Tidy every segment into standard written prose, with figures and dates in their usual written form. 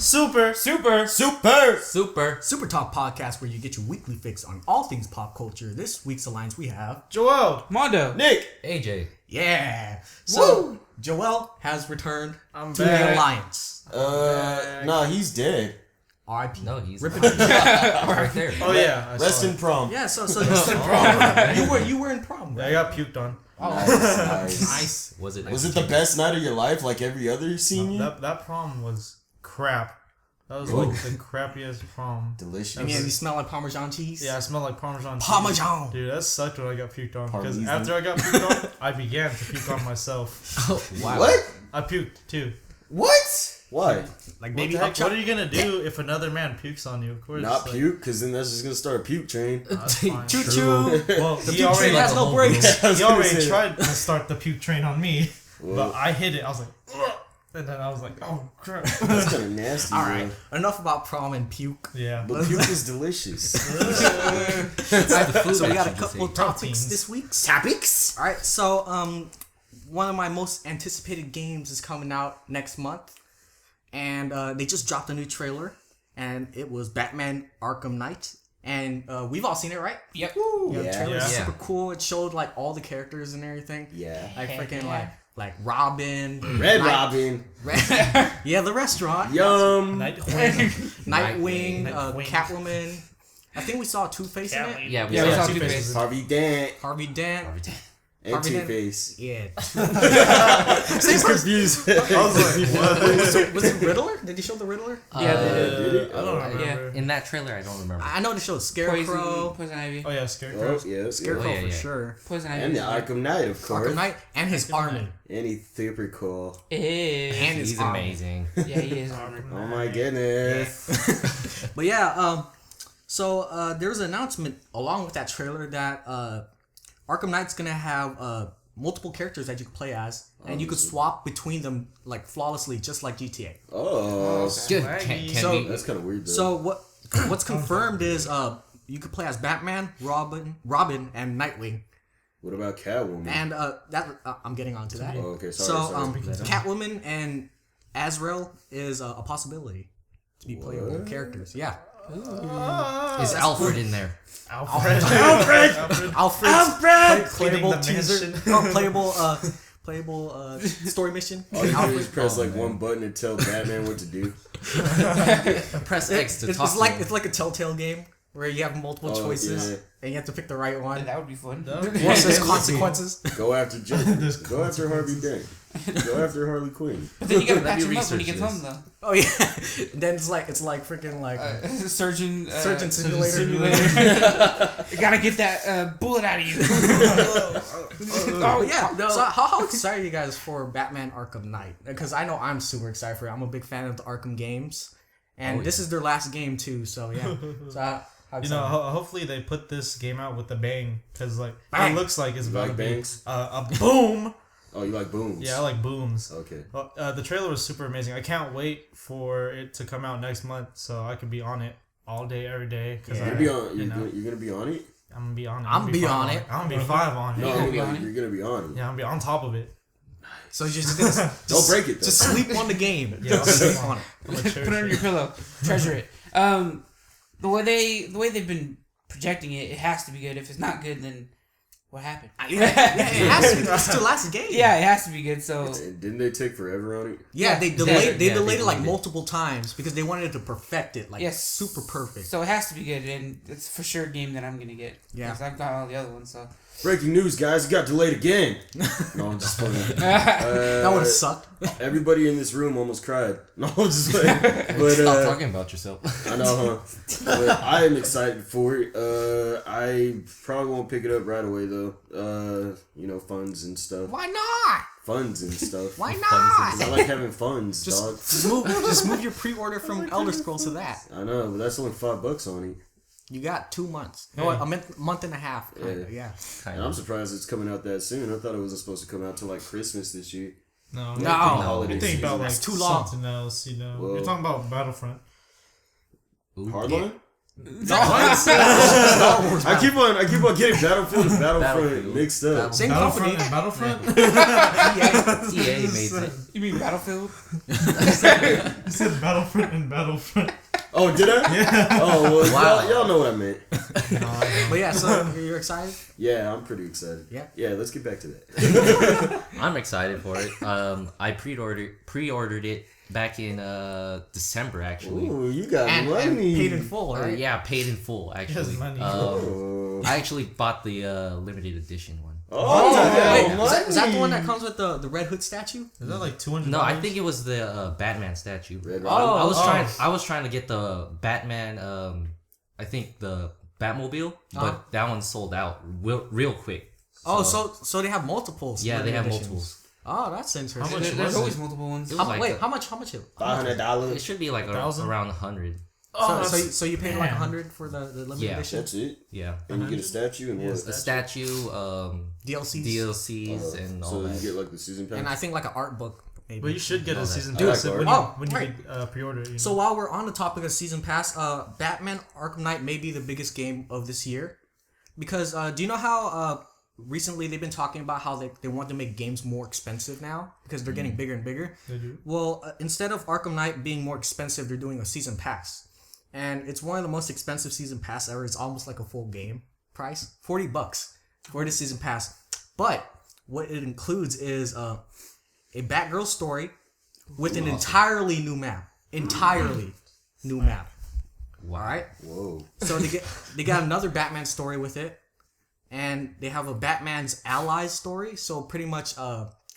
Super Talk podcast where you get your weekly fix on all things pop culture. This week's alliance we have Joel, Mondo, Nick, AJ. Yeah. So Joel has returned to the alliance. No, he's dead. R.I.P. No, he's Rip it right there. Oh yeah, Rest in prom. Yeah. So you were in prom. Right? I got puked on. Oh, Nice. Was it the best night of your life, like every other senior? That prom was crap. That was like the crappiest prom. Delicious. I mean, you smell like Parmesan cheese. Yeah, I smelled like Parmesan cheese. Parmesan. Dude, that sucked when I got puked on. Because Parmesan. after I got puked on, I began to puke on myself. Oh, wow. What? I puked too. What? Why? Like What, what are you gonna do if another man pukes on you? Of course. Not like, puke, because then that's just gonna start a puke train. That's fine. Choo choo. Well, The he puke train already, has no brakes. he already tried to start the puke train on me, but I hit it. I was like, ugh. And then I was like, oh crap. That's kind of nasty. All right, enough about prom and puke. Yeah. But puke is delicious. So we got a couple topics Proteins. this week. Topics. All right. So one of my most anticipated games is coming out next month, and they just dropped a new trailer, and it was Batman Arkham Knight, and we've all seen it, right? Yep. Yeah. The trailer is Yeah. super cool. It showed like all the characters and everything. Yeah. Like freaking like Robin, Red Robin. yeah, the restaurant. Yum. Nightwing, Nightwing. Catwoman. I think we saw Two-Face in it. Yeah, we Yeah, saw Two Two-Face. Faces. Harvey Dent. Harvey Dent. And Harvey Dent. Two-Face. Yeah. He's confused. I was like, what? Was it Riddler? Did he show the Riddler? Yeah, did it? I don't remember. yeah. In that trailer, I don't remember. I know they showed Scarecrow. Poison Ivy. Oh yeah, Scarecrow. Oh, yes. Scarecrow Oh, yeah, for yeah. sure. Poison Ivy. And the Arkham Knight, of course. Arkham Knight and his army. And he's super cool. Is. And his He's army. amazing. Yeah, he is armored. Oh my goodness. But yeah, so there was an announcement along with that trailer that Arkham Knight's gonna have multiple characters that you can play as, and you could swap between them like flawlessly, just like GTA. Oh. Good. Swaggy. Can So- we? That's kind of weird, though. So what's confirmed is you could play as Batman, Robin, and Nightwing. What about Catwoman? And that I'm getting onto that. Oh, okay, So sorry. Catwoman and Azrael is a possibility to be playable characters. Yeah. Is Alfred in there? Alfred. Alfred's Cleaning playable the teaser. mansion. Oh, playable story mission. All you do is press one button and tell Batman what to do. Press X to talk It's to like him. it's like a Telltale game where you have multiple choices yeah. and you have to pick the right one. That would be fun. Once there's consequences. Go after Go after Harvey Dent. Go after Harley Quinn. But then you gotta Let patch me him up when he research gets this. home, though. Oh yeah. Then it's like freaking like Surgeon simulator. You gotta get that bullet out of you. Oh yeah. So how excited are you guys for Batman Arkham Knight? Because I know I'm super excited for it. I'm a big fan of the Arkham games, and this is their last game too. So yeah. So how You know, excited? hopefully they put this game out with a bang, because like Bang. it looks like it's about like to be bangs? a boom. Oh, you like booms? Yeah, I like booms. Okay. Well, the trailer was super amazing. I can't wait for it to come out next month, so I can be on it all day, every day. Cause You're gonna be on it? I'm gonna be on it. I'm gonna be five on it. I'm gonna be 5 on it. No, gonna like, be on it? you're gonna be on it. Yeah, I'm gonna be on top of it. So just Don't break it, though. Just sleep on the game. Yeah, Just sleep on it. I'm gonna Put it cherish under your it. pillow. Treasure it. The way they've been projecting it, it has to be good. If it's not good, then what happened? Yeah, it has to be. It's the last game. Yeah, it has to be good. So And didn't they take forever on it? Yeah, they Yeah, delayed. They yeah, delayed they it like delayed it. multiple times because they wanted to perfect it, like Yes. super perfect. So it has to be good, and it's for sure a game that I'm gonna get. Yeah. Because I've got all the other ones. So Breaking news, guys! It got delayed again. No, I'm just playing. That would have sucked. Everybody in this room almost cried. No, I'm just playing. But Stop talking about yourself. I know, huh? But I am excited for it. I probably won't pick it up right away though. You know, funds and stuff. Why not? Funds and stuff. Why 'Cause I not? like having funds, dog. Just move your pre-order from Elder Scrolls to that. I know, but that's only $5 on it. You got 2 months. No, a month and a half. Kinda, yeah. And I'm surprised it's coming out that soon. I thought it wasn't supposed to come out till like Christmas this year. No. No. Holiday You think season. about like That's too long. something else, you know. Whoa. You're talking about Battlefront. Hardline? I keep on getting Battlefield and Battlefront mixed up. Same Battlefront company. and Battlefront? EA made it. You mean Battlefield? You said Battlefront and Battlefront. Oh, did I? Yeah. Oh, well, Wow. y'all know what I meant. But yeah, so you're excited? Yeah, I'm pretty excited. Yeah. Yeah, let's get back to that. I'm excited for it. I pre-ordered it back in December actually. Ooh, you got And money. paid in full, right? Yeah, paid in full actually. money. Oh, I actually bought the limited edition one. Wait, money. is that the one that comes with the Red Hood statue? Is that like $200? No, I think it was the Batman statue. Red Oh, Robin. I was trying to get the Batman. I think the Batmobile, but that one sold out real quick. Oh, so they have multiples. Yeah, they have editions. multiples. Oh, that's interesting. How much There's was always it? multiple ones. It was like How much? It $500. should be like 1,000? around 100. So you paid like Man. 100 for the limited Yeah. edition That's it. Yeah, And you get a statue and what? a statue, DLCs, DLCs, and all So that. you get like the season pass. and I think like an art book. Maybe. But you should get a season I like pass when art. you right. pre-order it. So while we're on the topic of season pass, Batman Arkham Knight may be the biggest game of this year, because do you know how recently they've been talking about how they want to make games more expensive now because they're getting bigger and bigger. They do. Well, instead of Arkham Knight being more expensive, they're doing a season pass, and it's one of the most expensive season pass ever. It's almost like a full game price, $40 for the season pass. But what it includes is a Batgirl story with an entirely new map. Entirely new map. Alright? Whoa. So they got another Batman story with it. And they have a Batman's Allies story. So pretty much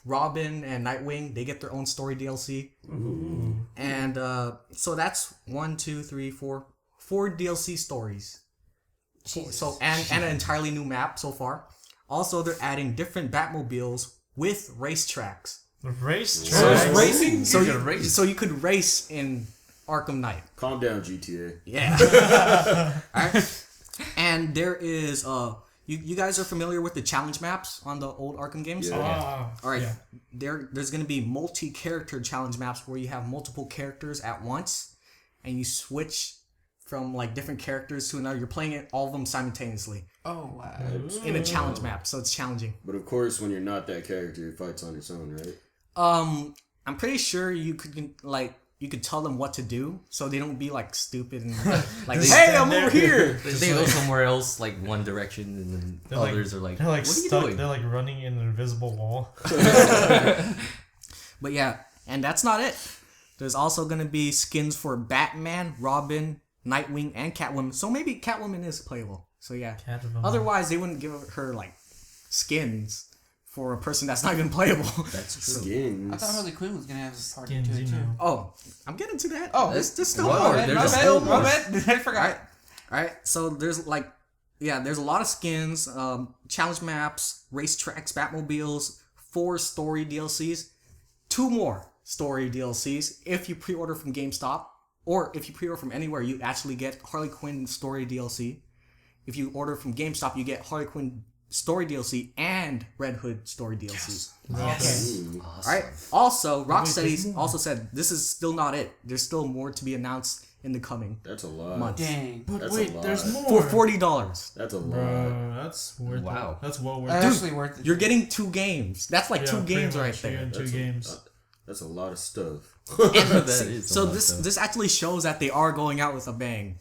Robin and Nightwing, they get their own story DLC. Ooh. And so that's 4 DLC stories. So and an entirely new map so far. Also, they're adding different Batmobiles with racetracks. Race So it's track. racing. So You can race. so you could race in Arkham Knight. Calm down, GTA. Yeah. Alright. And there is you guys are familiar with the challenge maps on the old Arkham games? Yeah. Ah, Alright. yeah. There's gonna be multi-character challenge maps where you have multiple characters at once and you switch from like different characters to another. You're playing it all of them simultaneously Oh wow. in a challenge map, so it's challenging. But of course, when you're not that character, it fights on its own, right? I'm pretty sure you could tell them what to do so they don't be like stupid and like, hey, I'm over here. They go somewhere else, like one direction, and then They're like- others are like, They're like "What are you stuck. doing?" They're like running in an invisible wall. But yeah, and that's not it. There's also gonna be skins for Batman, Robin, Nightwing, and Catwoman. So maybe Catwoman is playable. So yeah. Catwoman. Otherwise, they wouldn't give her like skins for a person that's not even playable. That's true. Skins. I thought Harley Quinn was gonna have a part Skins, to it you too. know. Oh, I'm getting to that. Oh, there's still Whoa, more. there's my just bad, still my more. bad. I forgot. Alright, so there's there's a lot of skins, challenge maps, racetracks, Batmobiles, 4 story DLCs, 2 more story DLCs. If you pre-order from GameStop, or if you pre-order from anywhere, you actually get Harley Quinn story DLC. If you order from GameStop, you get Harley Quinn story DLC and Red Hood story DLC. Ooh. Alright, also, Rocksteady also said this is still not it. There's still more to be announced in the coming That's a lot. months. Dang. But That's a wait, lot. there's more. For $40. That's a lot. Bro, that's worth Wow. it. That's well worth That's it. actually worth it. You're getting 2 games. That's like 2 pretty games much, right you're there. getting 2 games. That's a lot of stuff. That is So a lot, this though. this actually shows that they are going out with a bang,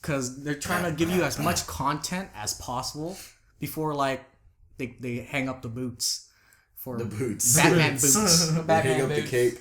because they're trying to give you as much content as possible before like they hang up the boots for The boots. Batman boots. Batman Hang up the boots. cape.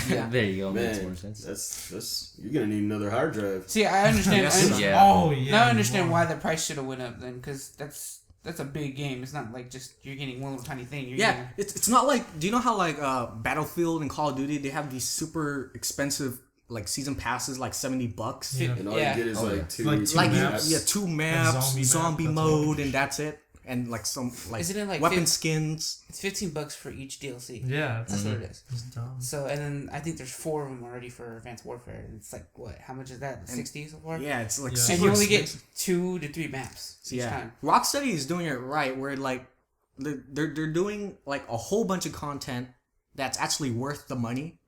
Yeah. There you go. Makes more Man, sense. that's you're gonna need another hard drive. See, I understand. Yes, I understand. Yeah. Oh yeah. Now I understand wow. why the price should have went up then, because that's a big game. It's not like just you're getting one little tiny thing. You're Yeah, getting, it's not like, do you know how like Battlefield and Call of Duty, they have these super expensive like season passes like $70? Yeah. And all Yeah. you get is Oh, like yeah. 2 Like two Like maps. yeah, 2 maps, zombie zombie map, that's mode, and that's it. And like some like Isn't it like weapon 50 skins. it's $15 for each DLC. Yeah, That's what it is. it's dumb. So and then I think there's 4 of them already for Advanced Warfare. And it's like what? How much is that? 60 so far. Yeah, it's like Yeah. super And you only expensive. get 2 to 3 maps each Yeah, time. Rocksteady is doing it right, where like they're doing like a whole bunch of content that's actually worth the money.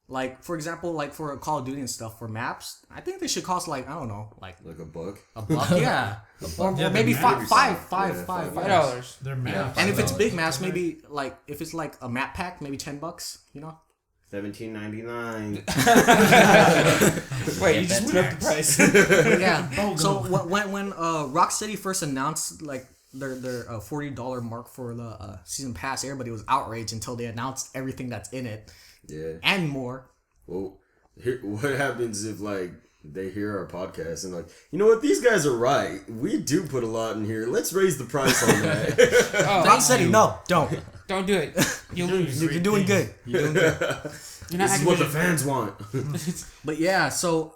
Like for example, like for Call of Duty and stuff for maps, I think they should cost like I don't know, like Like a buck. a buck, yeah, or Yeah, maybe the five, maps. five, five, Yeah, five, $5. They're maps. And if it's $5. big maps, maybe like if it's like a map pack, maybe $10. You know. $17.99. Wait, you just went up the price. Yeah. So when Rocksteady first announced like their $40 mark for the season pass, everybody was outraged until they announced everything that's in it Yeah. and more. Well, what happens if like they hear our podcast and like, you know what, these guys are right. We do put a lot in here. Let's raise the price on that. Rocksteady, no, don't. Don't do it. You'll lose. You're doing good. You're doing good. You're not This is what the Activision. fans want. But yeah, so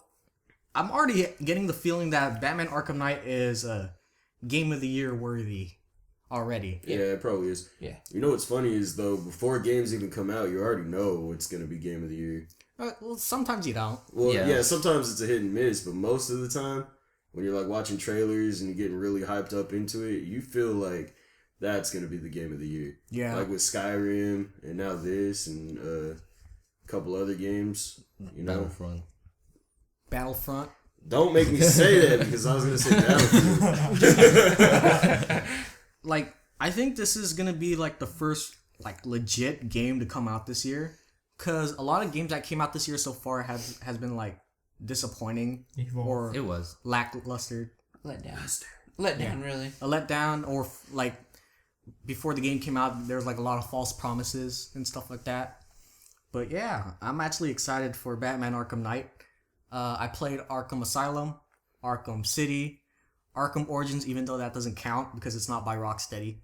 I'm already getting the feeling that Batman Arkham Knight is Game of the Year worthy already. Yeah, it probably is. Yeah. You know what's funny is though, before games even come out, you already know it's gonna be Game of the Year. Well, sometimes you don't. Well, Yeah. yeah, sometimes it's a hit and miss, but most of the time, when you're like watching trailers and you're getting really hyped up into it, you feel like that's gonna be the Game of the Year. Yeah. Like with Skyrim and now this and a couple other games. You know, Battlefront. don't make me say that because I was gonna say Battlefield. Like, I think this is gonna be like the first like legit game to come out this year, cause a lot of games that came out this year so far has been like disappointing or It was. lackluster, Let down. Let down, really. a letdown, or like before the game came out, there was like a lot of false promises and stuff like that. But yeah, I'm actually excited for Batman Arkham Knight. I played Arkham Asylum, Arkham City, Arkham Origins, even though that doesn't count because it's not by Rocksteady.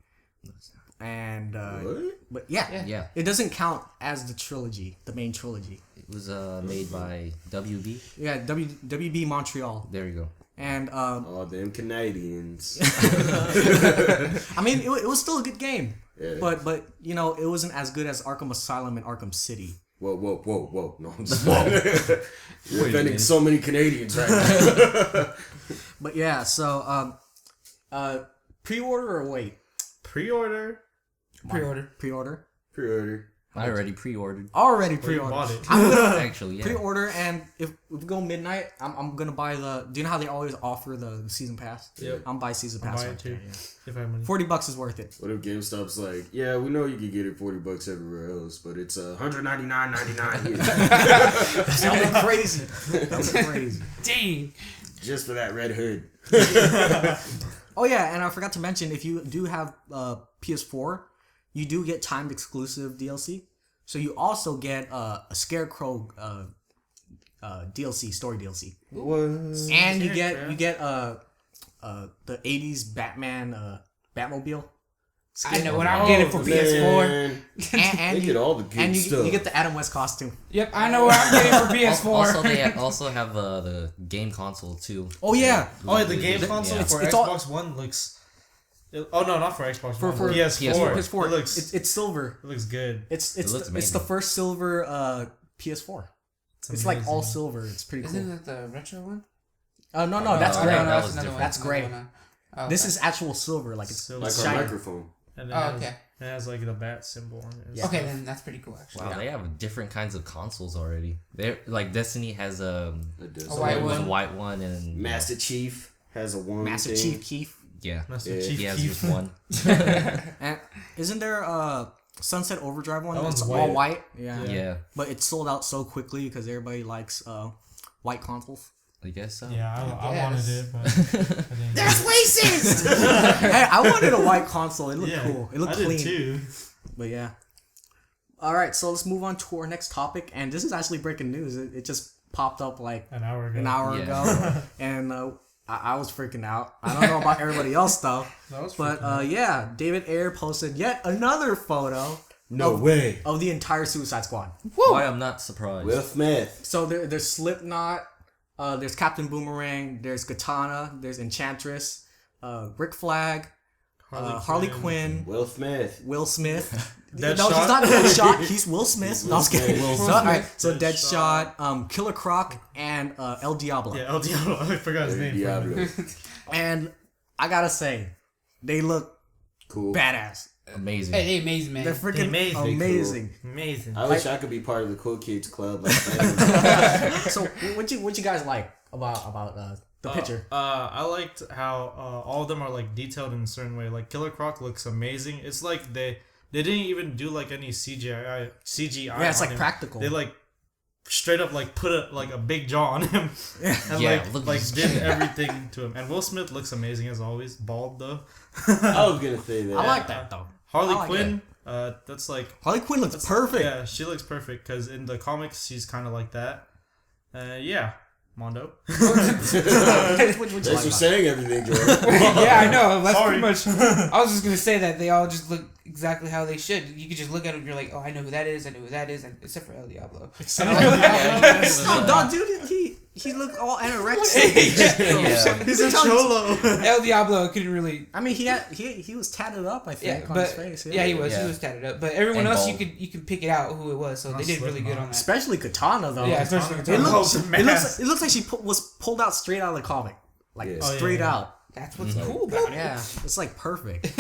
And What? but yeah, Yeah. it doesn't count as the trilogy, the main trilogy. It was made by WB. Yeah, WB Montreal, There you go. and Oh, them Canadians. I mean it was still a good game, Yeah. but you know it wasn't as good as Arkham Asylum and Arkham City. Whoa. No, I'm just You're offending so many Canadians right now. But yeah, so pre-order or wait? Pre-order. Pre-order. Pre-order. Pre-order. I already pre-ordered. Already You pre-order. bought it. Actually, yeah. Pre-order, and if we go midnight, I'm gonna buy the. Do you know how they always offer the season pass? Yep. I'm buy season pass. buy right it too. there, yeah. If I have money. $40 is worth it. What if GameStop's like, yeah, we know you could get it $40 everywhere else, but it's $199.99 here That sounds crazy. That's crazy. Dang. just for that red hood. Oh yeah, and I forgot to mention if you do have PS4, you do get timed exclusive DLC. So you also get a Scarecrow DLC, story DLC, What? and you get the '80s Batman Batmobile. I know what I'm getting for PS4. Man. And They get all the good and you stuff. get the Adam West costume. Yep, I know what I'm getting for PS4. Also, they also have the game console too. Oh yeah, Oh, the game console Yeah. for It's all- Xbox One looks. Oh no, not for Xbox For- One. for PS4. PS4. It looks. It's silver. it looks good. It's looks it's the amazing. first silver PS4. It's like all amazing. silver. It's pretty cool. Isn't that the retro one? No, that's Oh, gray. no, that was another different. That's another gray. one. Oh, This okay. is actual silver. Like it's Silver. Like our shiny. microphone. And it Oh, has, okay. It has like the bat symbol on it. Okay, then that's pretty cool, actually. Wow, they have different kinds of consoles already. They're like Destiny has It does. A white a one. white one, and Master Chief has a one Master thing. Chief Keef. yeah, Master Yeah. Chief he has Keef. just one. And isn't there Sunset Overdrive one? That one's It's all white. white. Yeah. Yeah, But it sold out so quickly because everybody likes white consoles. I guess so. Yeah, I Yes. wanted it, but I didn't get it. racist. Hey, I wanted a white console. It looked Yeah, cool. It looked I did clean. too. But yeah. All right, so let's move on to our next topic, and this is actually breaking news. It just popped up like An hour ago. an hour Yeah. ago, and I was freaking out. I don't know about everybody else though, That was but freaking yeah, David Ayer posted yet another photo No way. of the entire Suicide Squad. Why I'm not surprised. Will Smith. So there's Slipknot, there's Captain Boomerang, there's Katana, there's Enchantress, Rick Flag, Harley Quinn, Will Smith. Will Smith. No, Deadshot? he's not Deadshot. He's Will Smith. No, I'm just kidding. Will So, Smith. all right, so Deadshot. Deadshot, Killer Croc, and El Diablo. Yeah, El Diablo. I forgot his name. for a minute. Diablo. And I gotta say, they look Cool. badass. amazing. Hey, they amazing, man. They're freaking Amazing. amazing. Amazing. I wish I could be part of the cool kids club. Like that. So what you guys like about the picture? I liked how all of them are like detailed in a certain way. Like Killer Croc looks amazing. It's like they didn't even do like any CGI. Yeah, it's on like him. practical. They like straight up like put a big jaw on him. And Yeah, like did everything to him. And Will Smith looks amazing as always. Bald though. I was gonna say that. I like that though. Harley I like Quinn. That's like Harley Quinn looks perfect. yeah, she looks perfect because in the comics she's kind of like that. Yeah, Mondo. What you Thanks like for about it? saying everything, Jordan. Yeah, I know. That's Sorry. pretty much. I was just gonna say that they all just look exactly how they should. You could just look at them and you're like, oh, I know who that is. I know who that is. And, except for El Diablo. No, dog, dude, he looked all anorexic. Yeah. He's a cholo. El Diablo couldn't really. I mean, he was tatted up. I think Yeah, on but his face. yeah, he was. Yeah. He was tatted up. But everyone And else, bald. you can pick it out who it was. So they did really good on that. Especially Katana though. Yeah, especially It Katana. looks like she was pulled out straight out of the comic, like Yeah. straight yeah. out. That's what's cool about it. Yeah, it's like perfect.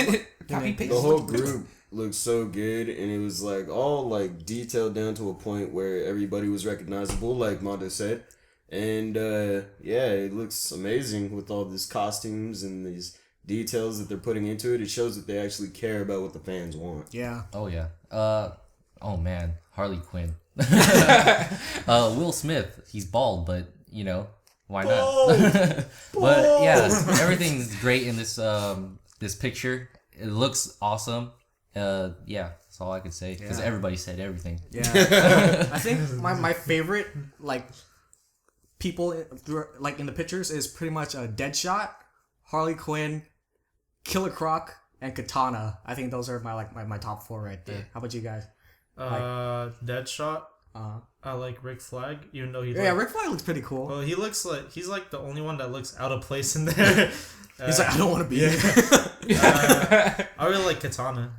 Copy paste. The whole group looked so good, and it was like all like detailed down to a point where everybody was recognizable, like Mondo said. And yeah, it looks amazing with all these costumes and these details that they're putting into it. It shows that they actually care about what the fans want. Yeah. Oh yeah. Oh man, Harley Quinn. Will Smith, he's bald, but you know why not? But yeah, everything's great in this this picture. It looks awesome. Yeah, that's all I could say because Yeah. everybody said everything. Yeah. I think my favorite like people like in the pictures is pretty much a Deadshot, Harley Quinn, Killer Croc, and Katana. I think those are my top four right there. How about you guys? Deadshot. Uh, I like Rick Flag, even though he's yeah, like, Rick Flag looks pretty cool. well, he looks like he's like the only one that looks out of place in there. He's like, I don't want to be here. I really like Katana.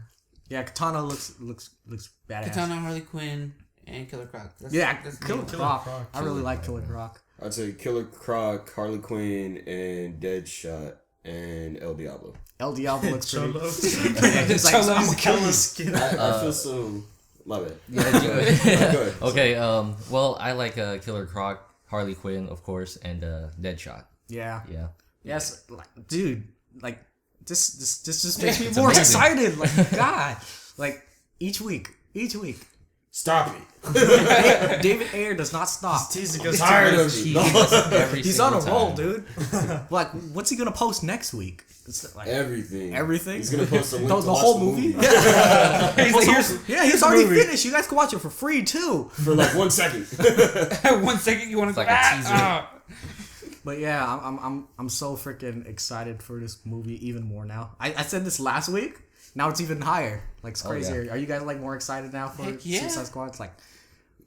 Yeah, Katana looks badass. Katana, Harley Quinn, and Killer Croc. Yeah, that's Killer me. Croc. Croc. I really like Killer Croc. I'd say Killer Croc, Harley Quinn, and Deadshot, and El Diablo. El Diablo looks pretty. Cholo. Yeah, he's like, Cholo. I'm gonna kill you. Skin. I feel so. My bad. Go Yeah. ahead. Okay. Well, I like Killer Croc, Harley Quinn, of course, and Deadshot. Yeah. Yeah. Yes, like, dude. Like this just makes me It's more amazing. excited. Like God. Like each week. Stop it. David Ayer does not stop. Teasing I'm us tired too of much. He you. does every He's on a single roll, time. dude. Like, what's he gonna post next week? It's like Everything. everything. He's gonna post a link the to watch whole the movie. movie. Yeah, he's already finished. You guys can watch it for free too. for like 1 second. 1 second, you want to go like a back? teaser. But yeah, I'm so freaking excited for this movie even more now. I said this last week. Now it's even higher. Like it's Oh, crazy. yeah. Are you guys like more excited now for Heck yeah. Suicide Squad? It's like,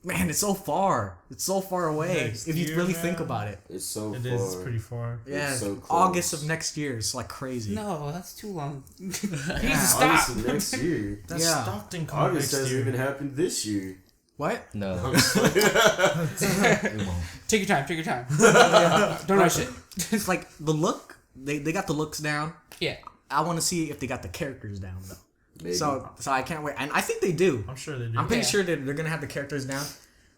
man, it's so far. It's so far away. Next if you year, really man. think about it. It's so It far. is pretty far. Yeah, so close. August of next year. It's like crazy. No, that's too long. He needs to August stop. of next year. That's Yeah. Stockton coming August next hasn't year. even happened this year. What? No. Take your time. Don't rush it. It's like the look. They got the looks down. Yeah. I want to see if they got the characters down though. Maybe. So I can't wait. And I think they do. I'm sure they do. I'm pretty Yeah. sure that they're gonna have the characters down.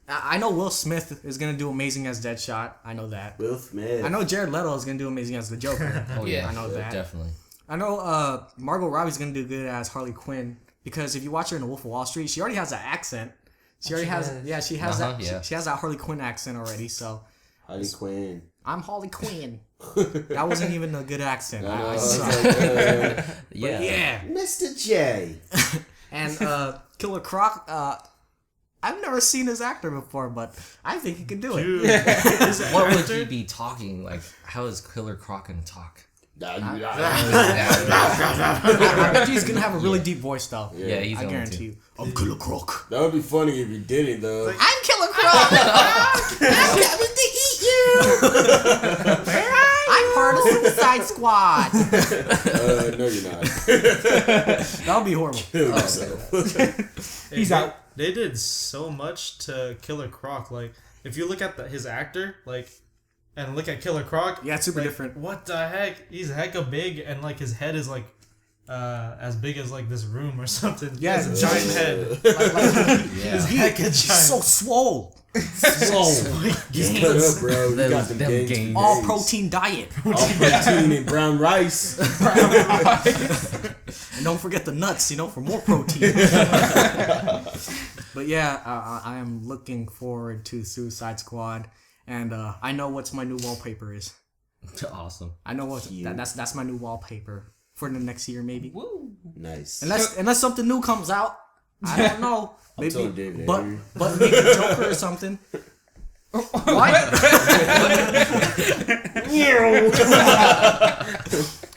I know Will Smith is gonna do amazing as Deadshot. I know that. Will Smith. I know Jared Leto is gonna do amazing as the Joker. Oh yeah. I know that. Definitely. I know Margot Robbie's gonna do good as Harley Quinn because if you watch her in The Wolf of Wall Street, she already has that accent. She already has. does. Yeah, she has Uh-huh, that. yeah. She has that Harley Quinn accent already. So Harley Quinn. I'm Harley Quinn. That wasn't even a good accent. I It's suck. like, Yeah. Yeah. Mr. J. And Killer Croc. I've never seen this actor before, but I think he can do it. Dude, What would he be talking like? How is Killer Croc gonna talk? I bet you he's gonna have a really deep voice though. Yeah, he's I going guarantee to. you. I'm Killer Croc. That would be funny if he did it though. I'm Killer Croc. I'm coming to eat you. I'm part of Suicide Squad. No, you're not. That would be horrible. Kill yourself. He's out. They did so much to Killer Croc. Like, if you look at his actor, like, and look at Killer Croc, Yeah, it's super like, different. What the heck? He's hecka big, and like his head is like as big as like this room or something. Yeah, He has a giant head. Yeah. He's so swole. Just cut up, bro. You got them gains. All protein diet. All protein and brown rice. And don't forget the nuts, for more protein. But yeah, I am looking forward to Suicide Squad, and I know what's my new wallpaper is. Awesome. I know what that's my new wallpaper for the next year, maybe. Woo. Nice. Unless something new comes out, I don't know. I'm telling David, but maybe Joker or something. What?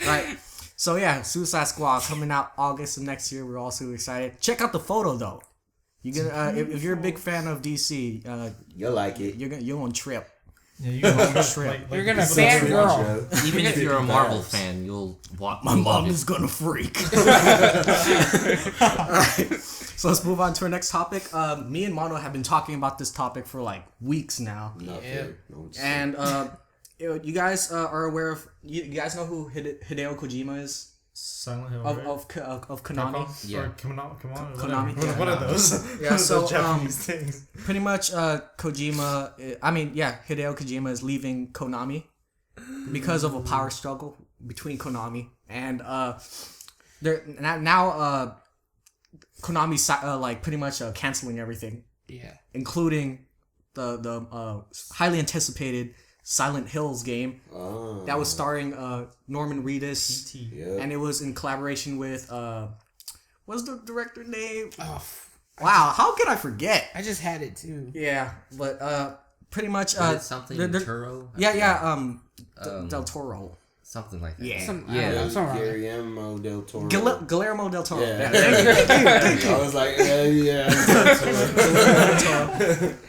Right. So yeah, Suicide Squad coming out August of next year. We're all super excited. Check out the photo though. You gonna if you're a big fan of DC, you'll like it. you're gonna trip. Yeah, you gonna You're gonna people fangirl. Even if you're a Marvel fan, you'll watch. My mom is gonna freak. Alright, so let's move on to our next topic. Me and Mono have been talking about this topic for like weeks now, Not fair. No, it's and you guys are aware of you guys know who Hideo Kojima is Silent Hill, of right? of Konami. Capcom? Yeah. Or Come on, Konami, whatever. yeah. What are those? Yeah, so, Those Japanese things. Pretty much, Kojima. Hideo Kojima is leaving Konami because of a power struggle between Konami and they're now Konami's like pretty much canceling everything, Yeah. including the highly anticipated Silent Hills game that was starring Norman Reedus, Yeah. and it was in collaboration with what's the director name? Oh, Wow, how could I forget? I just had it too. Yeah, but pretty much Is it something Turo? Del Toro. Something like that. Yeah. Yeah. Guillermo del Toro. Guillermo del Toro. Yeah. Thank you. I was like, yeah.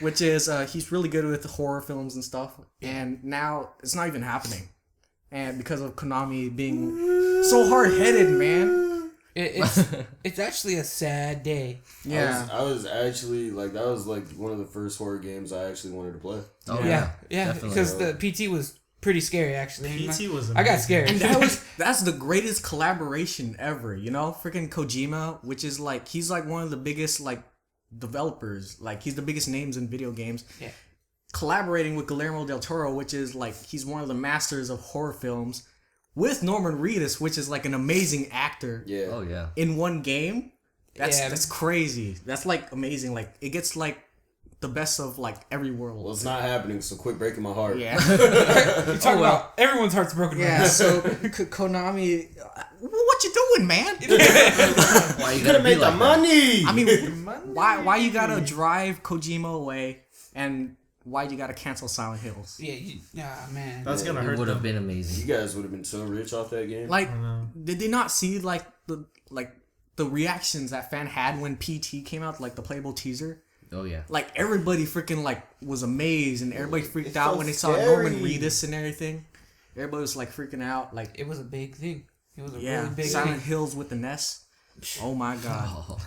Which is he's really good with horror films and stuff, and now it's not even happening, and because of Konami being so hard-headed, man. It's actually a sad day. Yeah. I was actually like, that was like one of the first horror games I actually wanted to play. Oh Yeah, definitely. because the PT was pretty scary actually. PT was I got amazing. scared. And that's the greatest collaboration ever, freaking Kojima, which is like he's like one of the biggest like developers, like he's the biggest names in video games. Yeah. Collaborating with Guillermo del Toro, which is like he's one of the masters of horror films, with Norman Reedus, which is like an amazing actor. Yeah. Oh yeah. In one game. That's Yeah. that's crazy. That's like amazing. Like it gets like the best of like every world. Well, it's not happening, so quit breaking my heart. Yeah. You're talking about everyone's heart's broken. Yeah, Right so Konami, what you doing, man? Why you You gotta gotta be make the like that? money. I mean, why you gotta drive Kojima away, and why you gotta cancel Silent Hills? Yeah, man. That's gonna It hurt would have them. been You amazing. guys would have been so rich off that game. Like, know. did they not see like the reactions that fan had when PT came out, like the playable teaser? Oh yeah. Like everybody freaking like was amazed, and everybody freaked It's out so when they saw scary. Norman Reedus and everything. Everybody was like freaking out, like It was a big thing. It was a yeah, really big Silent thing. Hills with the Ness. Oh my god, Oh.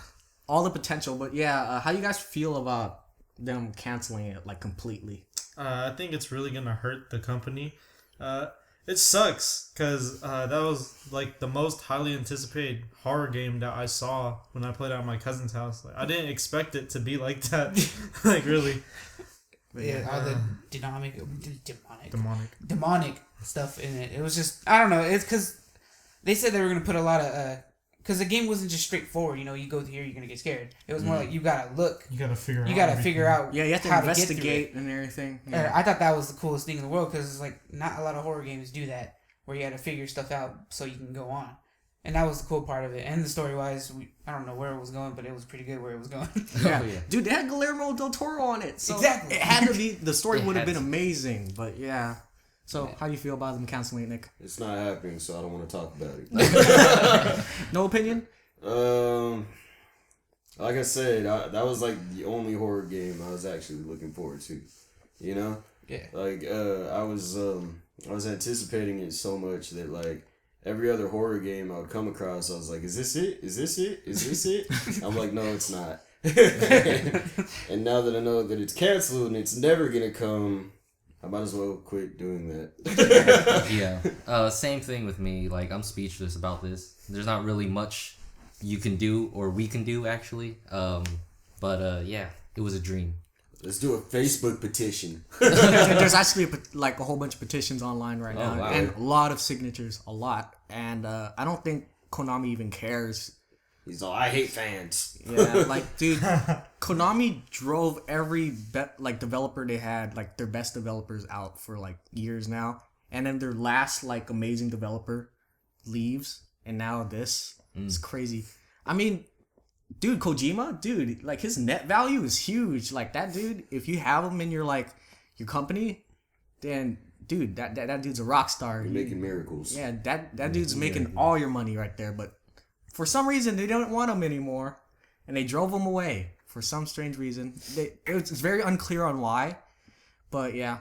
all the potential. But yeah, how you guys feel about them canceling it like completely? I think it's really gonna hurt the company. It sucks because that was like the most highly anticipated horror game that I saw when I played at my cousin's house. Like I didn't expect it to be like that. Like really Yeah, all the demonic. demonic stuff in it. It was just, I don't know. It's because they said they were gonna put a lot of because the game wasn't just straightforward. You go here, you're gonna get scared. It was more like you gotta look. You gotta figure. You out gotta everything. figure out. Yeah, you have to how get through investigate it. and everything. And Yeah. I thought that was the coolest thing in the world because it's like not a lot of horror games do that, where you got to figure stuff out so you can go on. And that was the cool part of it. And the story wise, I don't know where it was going, but it was pretty good where it was going. Yeah. Oh, yeah. Dude, they had Guillermo del Toro on it, so Exactly. it had to be. The story It would have had been to. amazing, but yeah. So, how do you feel about them canceling it, Nick? It's not happening, so I don't want to talk about it. No opinion? Like I said, that was like the only horror game I was actually looking forward to. Yeah. Like I was anticipating it so much that like every other horror game I would come across, I was like, is this it? Is this it? Is this it? I'm like, no, it's not. And now that I know that it's canceled and it's never gonna come, I might as well quit doing that. Yeah. Same thing with me. Like, I'm speechless about this. There's not really much you can do or we can do actually. But yeah, it was a dream. Let's do a Facebook petition. There's actually a whole bunch of petitions online right now, wow. and a lot of signatures, a lot. And I don't think Konami even cares. He's all, I hate fans. Yeah, like, dude, Konami drove every developer they had, like their best developers out for like years now, and then their last like amazing developer leaves, and now this is crazy. I mean, dude, Kojima, dude, like his net value is huge. Like that dude, if you have him in your your company, then dude, that dude's a rock star. You're making miracles. Yeah, that dude's making all your money right there. But for some reason, they don't want him anymore, and they drove him away for some strange reason. It's very unclear on why, but yeah,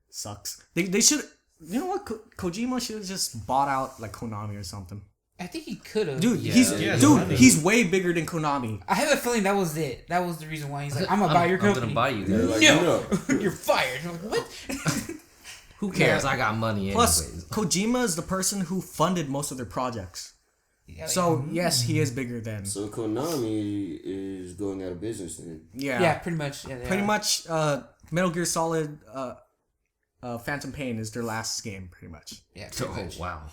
sucks. They should, you know what? Kojima should have just bought out like Konami or something. I think he could have. Dude, Yeah. he's way bigger than Konami. I have a feeling that was it. That was the reason why he's like, I'm gonna buy your I'm company. gonna buy you. They're like, No, no. you're fired. I'm like, what? Who cares? I got money Plus, anyways. Kojima is the person who funded most of their projects. Yeah, So yes, he is bigger than. So Konami is going out of business then. yeah, pretty much. Yeah, they Pretty are. much, Metal Gear Solid, Phantom Pain is their last game, pretty much. Yeah, pretty Oh much. wow.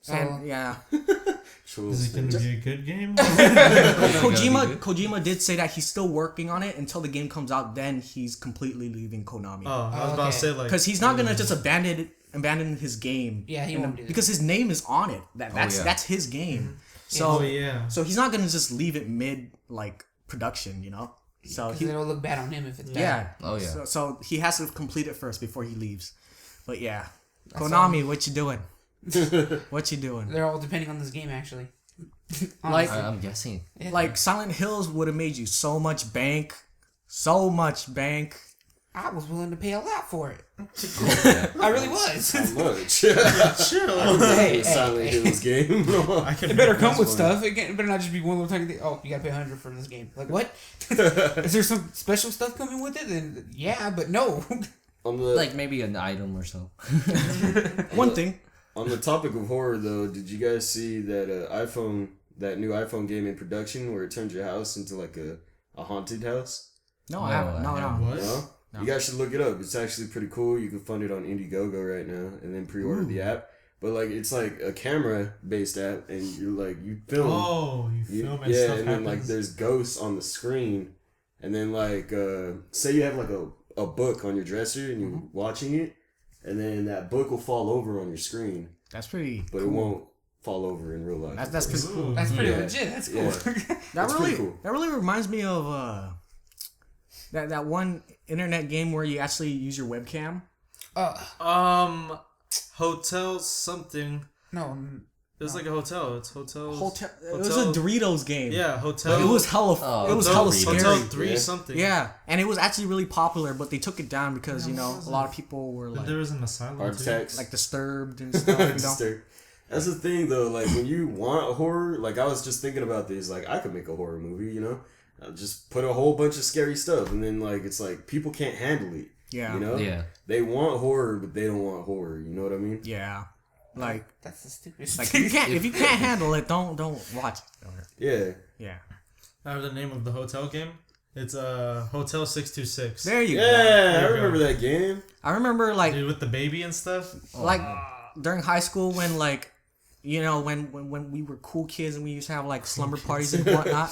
So, And yeah, Is it going to be a good game? Kojima did say that he's still working on it until the game comes out. Then he's completely leaving Konami Oh, I was about to say like because he's not gonna just abandon his game. Yeah, he won't do that. because his name is on it. That's his game. So Oh yeah. so he's not gonna just leave it mid production, So because it'll look bad on him if it's bad. yeah. Oh, yeah. So he has to complete it first before he leaves. But yeah, Konami, what you doing? What you doing? They're all depending on this game, actually. Like I'm guessing. like Silent Hills would have made you so much bank. I was willing to pay a lot for it. I really was. How much? Chill. Hey, Silent Hills game. I can It better come make with this stuff. It better not just be one little tiny thing. Oh, you gotta pay $100 for this game. Like, what? Is there some special stuff coming with it? Then yeah, but no. On the Like maybe an item or so. One thing. on the topic of horror though, did you guys see that that new iPhone game in production where it turns your house into like a haunted house? No, I haven't. No. What? No? You guys should look it up. It's actually pretty cool. You can fund it on Indiegogo right now and then pre-order the app. But like it's like a camera-based app, and you're like you film. Oh, you film and yeah, stuff and then happens. like there's ghosts on the screen, and then like say you have like a book on your dresser and you're watching it, and then that book will fall over on your screen, That's pretty. but it won't fall over in real life. That's pretty cool. That's pretty Yeah. legit. That's cool. Yeah. That It's really pretty cool. that really reminds me of that one internet game where you actually use your webcam. Hotel something. No. It was like a hotel. It's hotels. Hotel. It was a Doritos game. Yeah, hotel. It was hella. Oh, it was Hotel, hella scary. Hotel 3 Yeah. something. Yeah, and it was actually really popular, but they took it down because a lot of people were But there like was an asylum Heart too. attacks. like disturbed and stuff. You know? Disturbed. That's the thing though, like when you want horror, like I was just thinking about this, like I could make a horror movie, I'll just put a whole bunch of scary stuff, and then like it's like people can't handle it. Yeah. Yeah. They want horror, but they don't want horror. You know what I mean? Yeah, like That's the stupidest like thing. if you can't handle it, don't watch it. Yeah. Yeah, I have the name of the hotel game. It's Hotel 626. there you go. Yeah, I you remember that game. I remember like Dude, with the baby and stuff. like during high school when like when we were cool kids and we used to have like slumber parties and whatnot,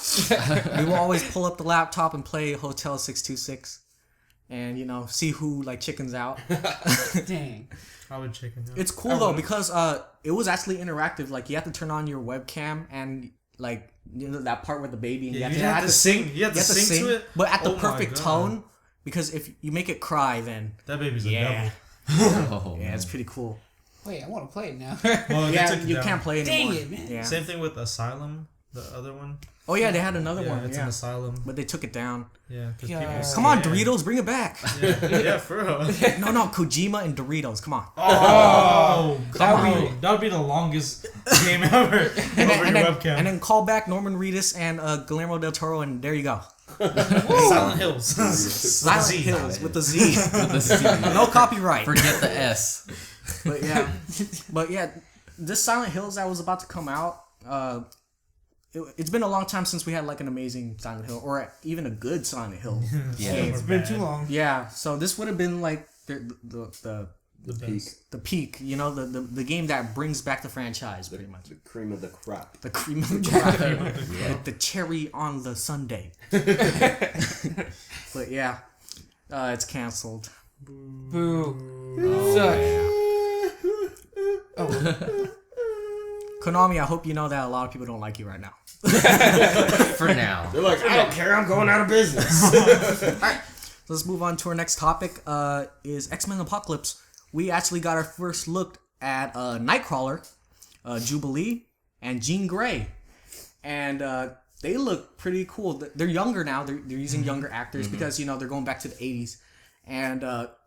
we would always pull up the laptop and play Hotel 626 and see who like chickens out. Dang. I would chicken out. It's cool though because it was actually interactive. Like you have to turn on your webcam and like that part with the baby and Yeah, you you have have to sing. You have to sing to it? but at the Oh my perfect God. tone, because if you make it cry then That baby's a yeah Oh, yeah it's pretty cool. Wait, I want to play it now. devil. Well, they Yeah, took it you down. can't play anymore. Dang it, man. Yeah. Same thing with Asylum, the other one. Oh yeah, they had another Yeah, one. it's Yeah, an asylum. but they took it down. Yeah, because Yeah. people. Come on, scared. Doritos, bring it back. Yeah, for real. No, Kojima and Doritos. Come on. Oh, That would that would be the longest game ever over your webcam. And then call back Norman Reedus and Guillermo del Toro, and there you go. Silent Hills. Silent Z. Hills with the Z. With the Z. No copyright. Forget the S. But yeah, this Silent Hills that was about to come out, it's been a long time since we had like an amazing Silent Hill or even a good Silent Hill. Yeah. It's been too long. Yeah, so this would have been like the peak. the peak, you know, the game that brings back the franchise pretty much. The cream of the crop. The cream of the crop. The cherry on the sundae. But yeah, it's canceled. Boo. Konami, I hope you know that a lot of people don't like you right now. For now. They're like, I don't care, I'm going out of business. Alright, let's move on to our next topic, is X-Men Apocalypse. We actually got our first look at Nightcrawler, Jubilee, and Jean Grey. And they look pretty cool. They're younger now. They're using younger actors because, you know, they're going back to the 80s. And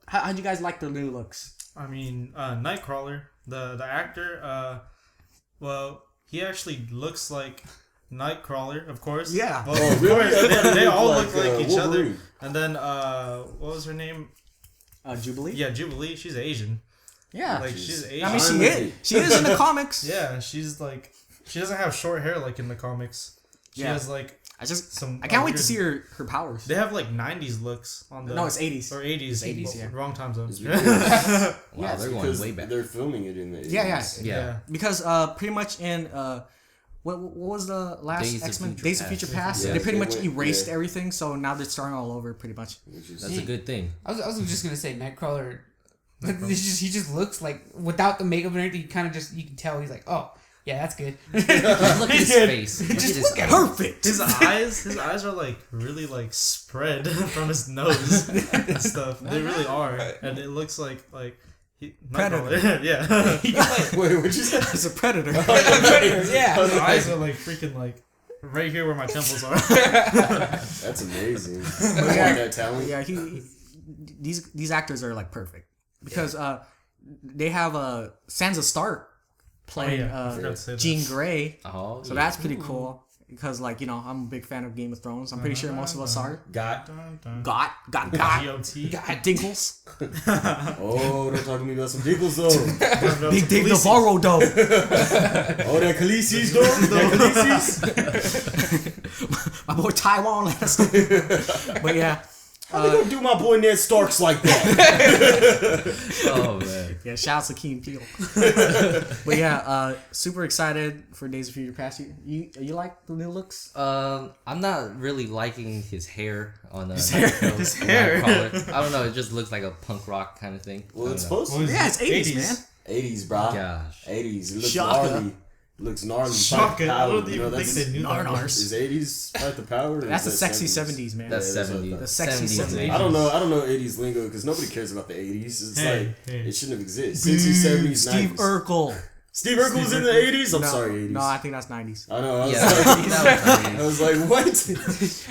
how'd you guys like their new looks? I mean, Nightcrawler, the actor, well, he actually looks like Nightcrawler, of course. Yeah. Well, of course, they all look like each Wolverine. other. And then, what was her name? Jubilee? Yeah, Jubilee. She's Asian. Yeah. Like, she's Asian. I mean, she is in the comics. Yeah, she's like, she doesn't have short hair like in the comics. She has like I some. can't wait to see her powers. They have like 90s looks on the. No, it's 80s. Or 80s. It's 80s, yeah. Wrong time zone. It's because, Wow, they're going way back. They're filming it in the 80s. Yeah. Yeah. Because pretty much in what was the last Days of X-Men? Future Days of Past. Future Past. Yeah, They pretty they much went- erased yeah. everything, so now they're starting all over pretty much. That's a good thing. I was just gonna say Nightcrawler. He just looks like without the makeup and everything. You kind of you can tell he's like, oh yeah, that's good. Look at his face. Look at his eyes. Perfect. His eyes are like really like spread from his nose and stuff. They really are, and it looks like Predator. Nightcrawler. Yeah. Wait, what'd you say? It's a predator. Yeah. His eyes are like freaking like right here where my temples are. That's amazing. I want that talent. Yeah, these actors are like perfect because they have Sansa Stark playing I forgot to say that. Jean Grey, Oh, so that's pretty cool. Because I'm a big fan of Game of Thrones. I'm pretty sure most of us are. Got. Got GOT. Dinkles. Oh, don't talk to me about some Dinkles though. Big Dave Navarro though. Oh, that Khaleesi's though. That Khaleesi's. My boy Taiwan last. But yeah. How they gonna do my boy Ned Starks like that? Oh man. Yeah, shout out to Keen Peele. But yeah, super excited for Days of Future Past. You like the new looks? I'm not really liking his hair on His hair. I don't know. It just looks like a punk rock kind of thing. Well, I it's don't know. supposed to. Yeah, it's 80s, man. 80s, bro. Gosh. 80s. It looks Shaka. gnarly. Looks gnarly. Shocking. I Power, don't you know, even think that's- they knew that. Narnars. Is 80s part the power? Or That's the is that sexy 70s, man. That's Yeah, that's what I 70s. thought. The sexy 70s. 70s. I don't know 80s lingo because nobody cares about the 80s. It's Hey, like hey. it shouldn't have existed. 60s, 70s, 90s. Steve Urkel. Steve Urkel was in the 80s? I'm No, sorry, 80s. No, I think that's 90s. I know. I was, Yeah, like, that I was like, what?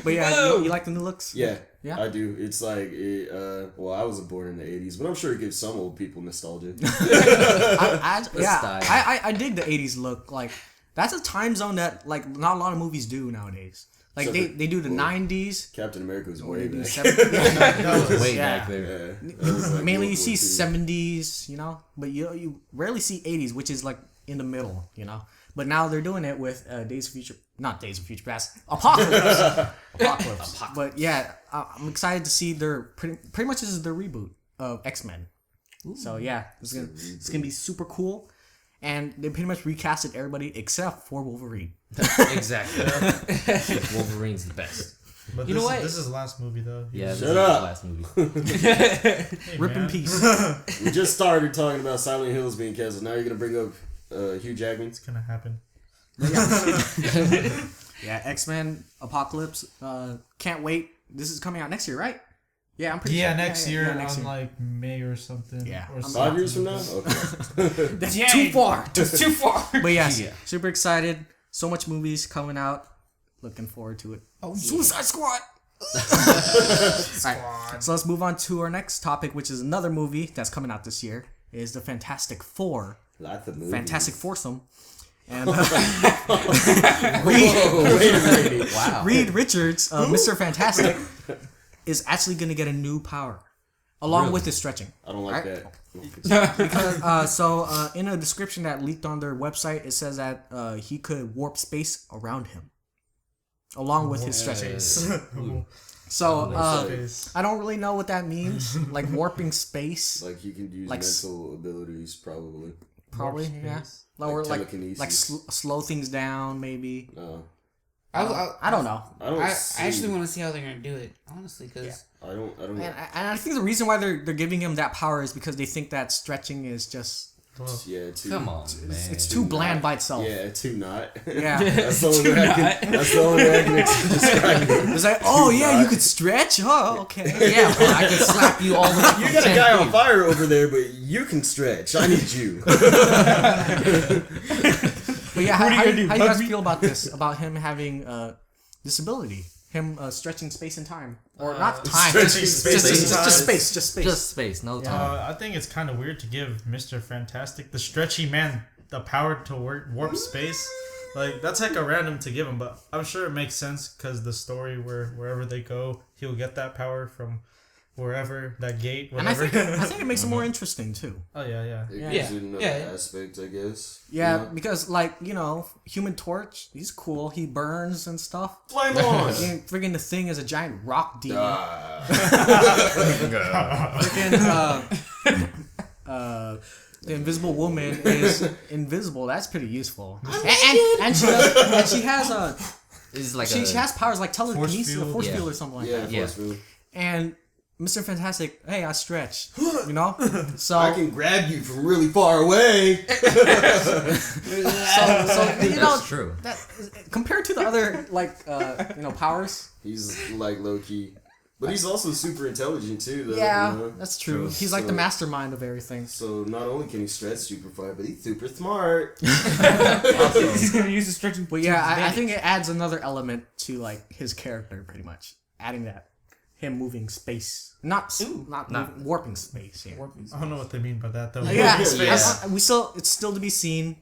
But yeah, you like the new looks? Yeah, Yeah? I do. It's like, well, I wasn't born in the 80s, but I'm sure it gives some old people nostalgia. I dig the 80s look. Like, that's a time zone that, like, not a lot of movies do nowadays. Like, Except they do the 90s. Captain America was Or way they do back. 70s. Way Yeah. back there. Yeah, that was like Mainly you World see War II. 70s, you know, but you rarely see 80s, which is like in the middle, you know. But now they're doing it with Days of Future, not Days of Future Past, Apocalypse. But yeah, I'm excited to see their pretty much this is their reboot of X-Men. So yeah, it's gonna be super cool, and they pretty much recasted everybody except for Wolverine. Exactly. Wolverine's the best. But You know what? This is the last movie though. Yeah, this Shut is up. the last movie. Hey, Rip in man. peace. We just started talking about Silent Hills being canceled. Now you're gonna bring up Hugh Jackman. It's gonna happen. Yeah, X-Men Apocalypse. Can't wait. This is coming out next year, right? Yeah, I'm pretty sure. Yeah, next year yeah, next on year. like May or something. Yeah. Or I'm 5 years from something. now? Okay. That's Dang. too far. It's too far. But yes, Yeah. super excited. So much movies coming out. Looking forward to it. Oh, Suicide Squad. Alright, so let's move on to our next topic, which is another movie that's coming out this year. Is the Fantastic Four. Lots of movies. Fantastic Foursome. And Whoa, wait a minute. Wow. Reed Richards, Mr. Fantastic, is actually going to get a new power, along with his stretching. I don't like Right? that. Because in a description that leaked on their website, it says that he could warp space around him, along with his stretching. So Space. I don't really know what that means, like warping space. Like he can use Like mental abilities, probably. Probably, Warp yeah. space. Or like telekinesis. slow things down, maybe. No, I don't know. I don't. I see, actually want to see how they're gonna do it, honestly, because I don't. And I think the reason why they're giving him that power is because they think that stretching is just Yeah, too. Come on, man. it's too bland by itself. Yeah, too not. Yeah. That's the only way I can. That's the only way I can describe it. It's like, oh yeah, you could stretch. Oh, okay. Yeah, but I can slap you all the way. You got a guy on fire over there, but you can stretch. I need you. But yeah, What are you how gonna do do, you hug guys me? feel about this? About him having disability, him stretching space and time, or not time? Stretching just, space just, and just, time. just space, just space. Just space, no time. I think it's kind of weird to give Mr. Fantastic, the stretchy man, the power to warp space. Like, that's like a random to give him, but I'm sure it makes sense because the story wherever they go, he'll get that power from wherever, that gate, and I whatever. think it makes it more interesting too. Oh, yeah. It Yeah. gives it another Yeah. aspect, I guess. Yeah, You know? because like Human Torch, he's cool. He burns and stuff. Flame on. And friggin' the Thing is a giant rock demon. Ah. Freaking the Invisible Woman is invisible. That's pretty useful. And she has It's like she has powers like telekinesis, field. force Yeah. field or something like Yeah, that. Yeah. force field. And Mr. Fantastic, hey, I stretch. So I can grab you from really far away. so That's true. that compared to the other powers. He's like low key, but he's also super intelligent too. Though, Yeah, you know? that's true. True. He's like the So- mastermind of everything. So not only can he stretch super far, but he's super smart. he's gonna use the stretching. But yeah, I think it adds another element to like his character, pretty much. Adding that, him moving space, not moving, warping space. Yeah, I don't know what they mean by that, though. yeah. Yeah. It's still to be seen.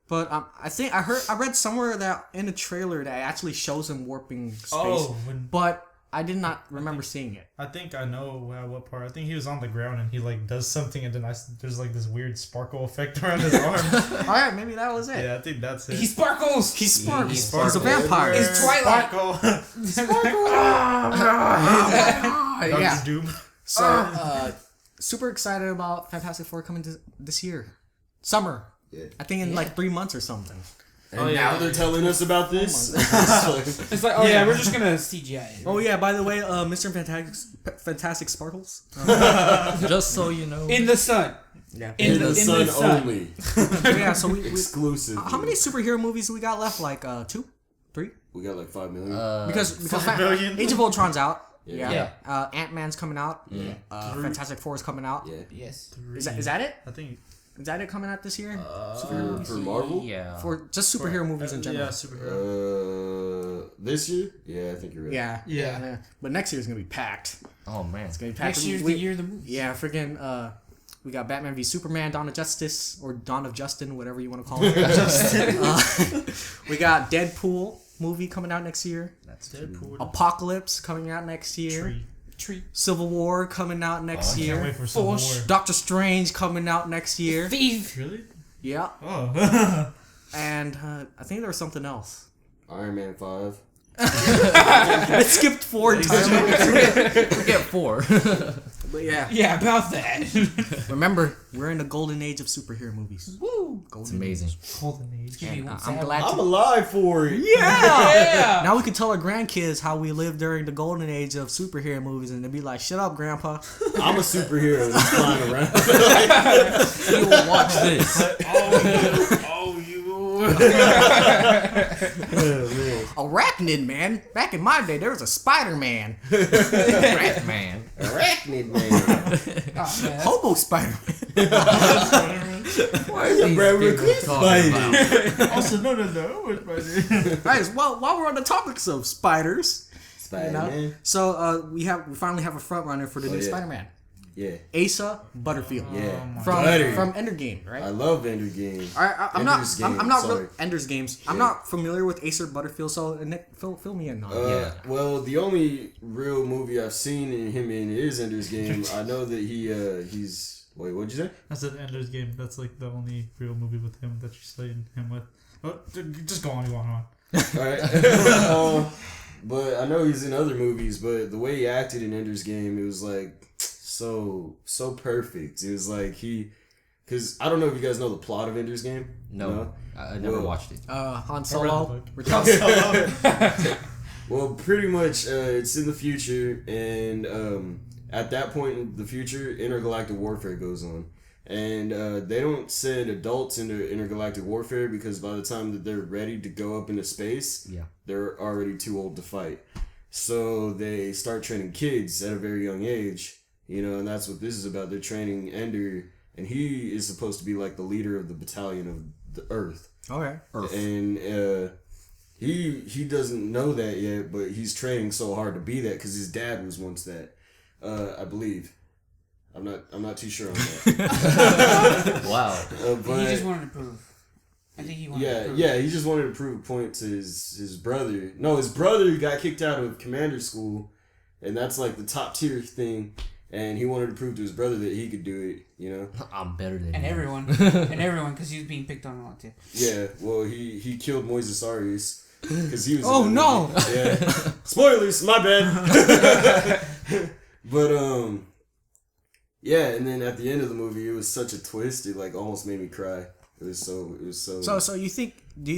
But I think I read somewhere that in a trailer that actually shows him warping space. Oh, But I did not remember seeing it. I think I know what part. I think he was on the ground and he like does something and then there's like this weird sparkle effect around his arm. All right, maybe that was it. Yeah, I think that's it. He sparkles. He sparks. He's He's a vampire. He's Twilight. Sparkle. Yeah. Doctor Doom. So, super excited about Fantastic Four coming this year, summer. Yeah. I think in like 3 months or something. And now they're telling us about this. It's like, oh yeah, we're just gonna CGI it. Oh yeah, by the way, Mr. Fantastic sparkles. Just so you know. In the sun. Yeah. In the sun sun. only. Yeah. So we Exclusive. how many superhero movies we got left? Like 2, 3? We got like 5 million. Because 5 million? Age of Ultron's out. Yeah. Ant-Man's coming out. Yeah. Fantastic Four is coming out. Yeah. Yes. Is that it? I think Is that it coming out this year? For Marvel? Yeah. For just superhero movies in general. Yeah, superhero. This year? Yeah, I think you're right. Yeah. Yeah. But next year's gonna be packed. Oh man. It's gonna be packed. Next year's the year of the movie. Yeah, freaking. We got Batman v Superman, Dawn of Justice, or Dawn of Justin, whatever you want to call it. We got Deadpool movie coming out next year. That's Deadpool. Apocalypse coming out next year. Tree. Civil War coming out next I year. can't wait for Civil War. Doctor Strange coming out next year. Thief. Really? Yeah. Oh. And I think there was something else. Iron Man 5. I skipped 4 entirely. Forget 4. But yeah. Yeah, about that. Remember, we're in the golden age of superhero movies. Woo. It's amazing. Golden Age. Give me And one I'm second. glad I'm to... alive for it. Yeah! Now we can tell our grandkids how we lived during the golden age of superhero movies, and they'll be like, "Shut up, Grandpa." I'm a superhero that's flying around. You will watch this. Oh, you. Arachnid Man. Back in my day, there was a Spider-Man. Rat man. Arachnid Man. Oh, man, Hobo Spider-Man. Why is it Bradley Cliff fighting? Also, no. What's my name? Guys, well, while we're on the topics of spiders, you know, Spider-Man. so we finally have a front runner for the new yeah. Spider-Man. Yeah. Asa Butterfield. Yeah. From Ender Game, right? I love Ender Game. I'm Ender's not. Game, I'm not sorry. Ender's Games. I'm Yeah. not familiar with Acer Butterfield. So Nick, fill me in on it. Yeah. Well, the only real movie I've seen him in is Ender's Game. I know that he's. Wait, what'd you say? I said Ender's Game. That's like the only real movie with him that you're saying him with. Oh, just go on. You want on. All right. But I know he's in other movies. But the way he acted in Ender's Game, it was like so perfect. It was like because I don't know if you guys know the plot of Ender's Game. No, I never watched it. Han I Solo. read the Well, pretty much, it's in the future, and at that point in the future, intergalactic warfare goes on, and they don't send adults into intergalactic warfare because by the time that they're ready to go up into space, they're already too old to fight. So they start training kids at a very young age, and that's what this is about. They're training Ender, and he is supposed to be like the leader of the battalion of the Earth. Okay. And he doesn't know that yet, but he's training so hard to be that because his dad was once that. I believe. I'm not too sure on that. Wow. But He just wanted to prove. I think he wanted to prove. yeah. He just wanted to prove a point to his brother. No, his brother got kicked out of commander school, and that's like the top tier thing. And he wanted to prove to his brother that he could do it. I'm better than And you. everyone, because he was being picked on a lot too. Yeah. Well, he killed Moises Arias because he was. Oh, in that no. movie. Yeah. Spoilers. My bad. But yeah, and then at the end of the movie, it was such a twist. It like almost made me cry. It was so. So do you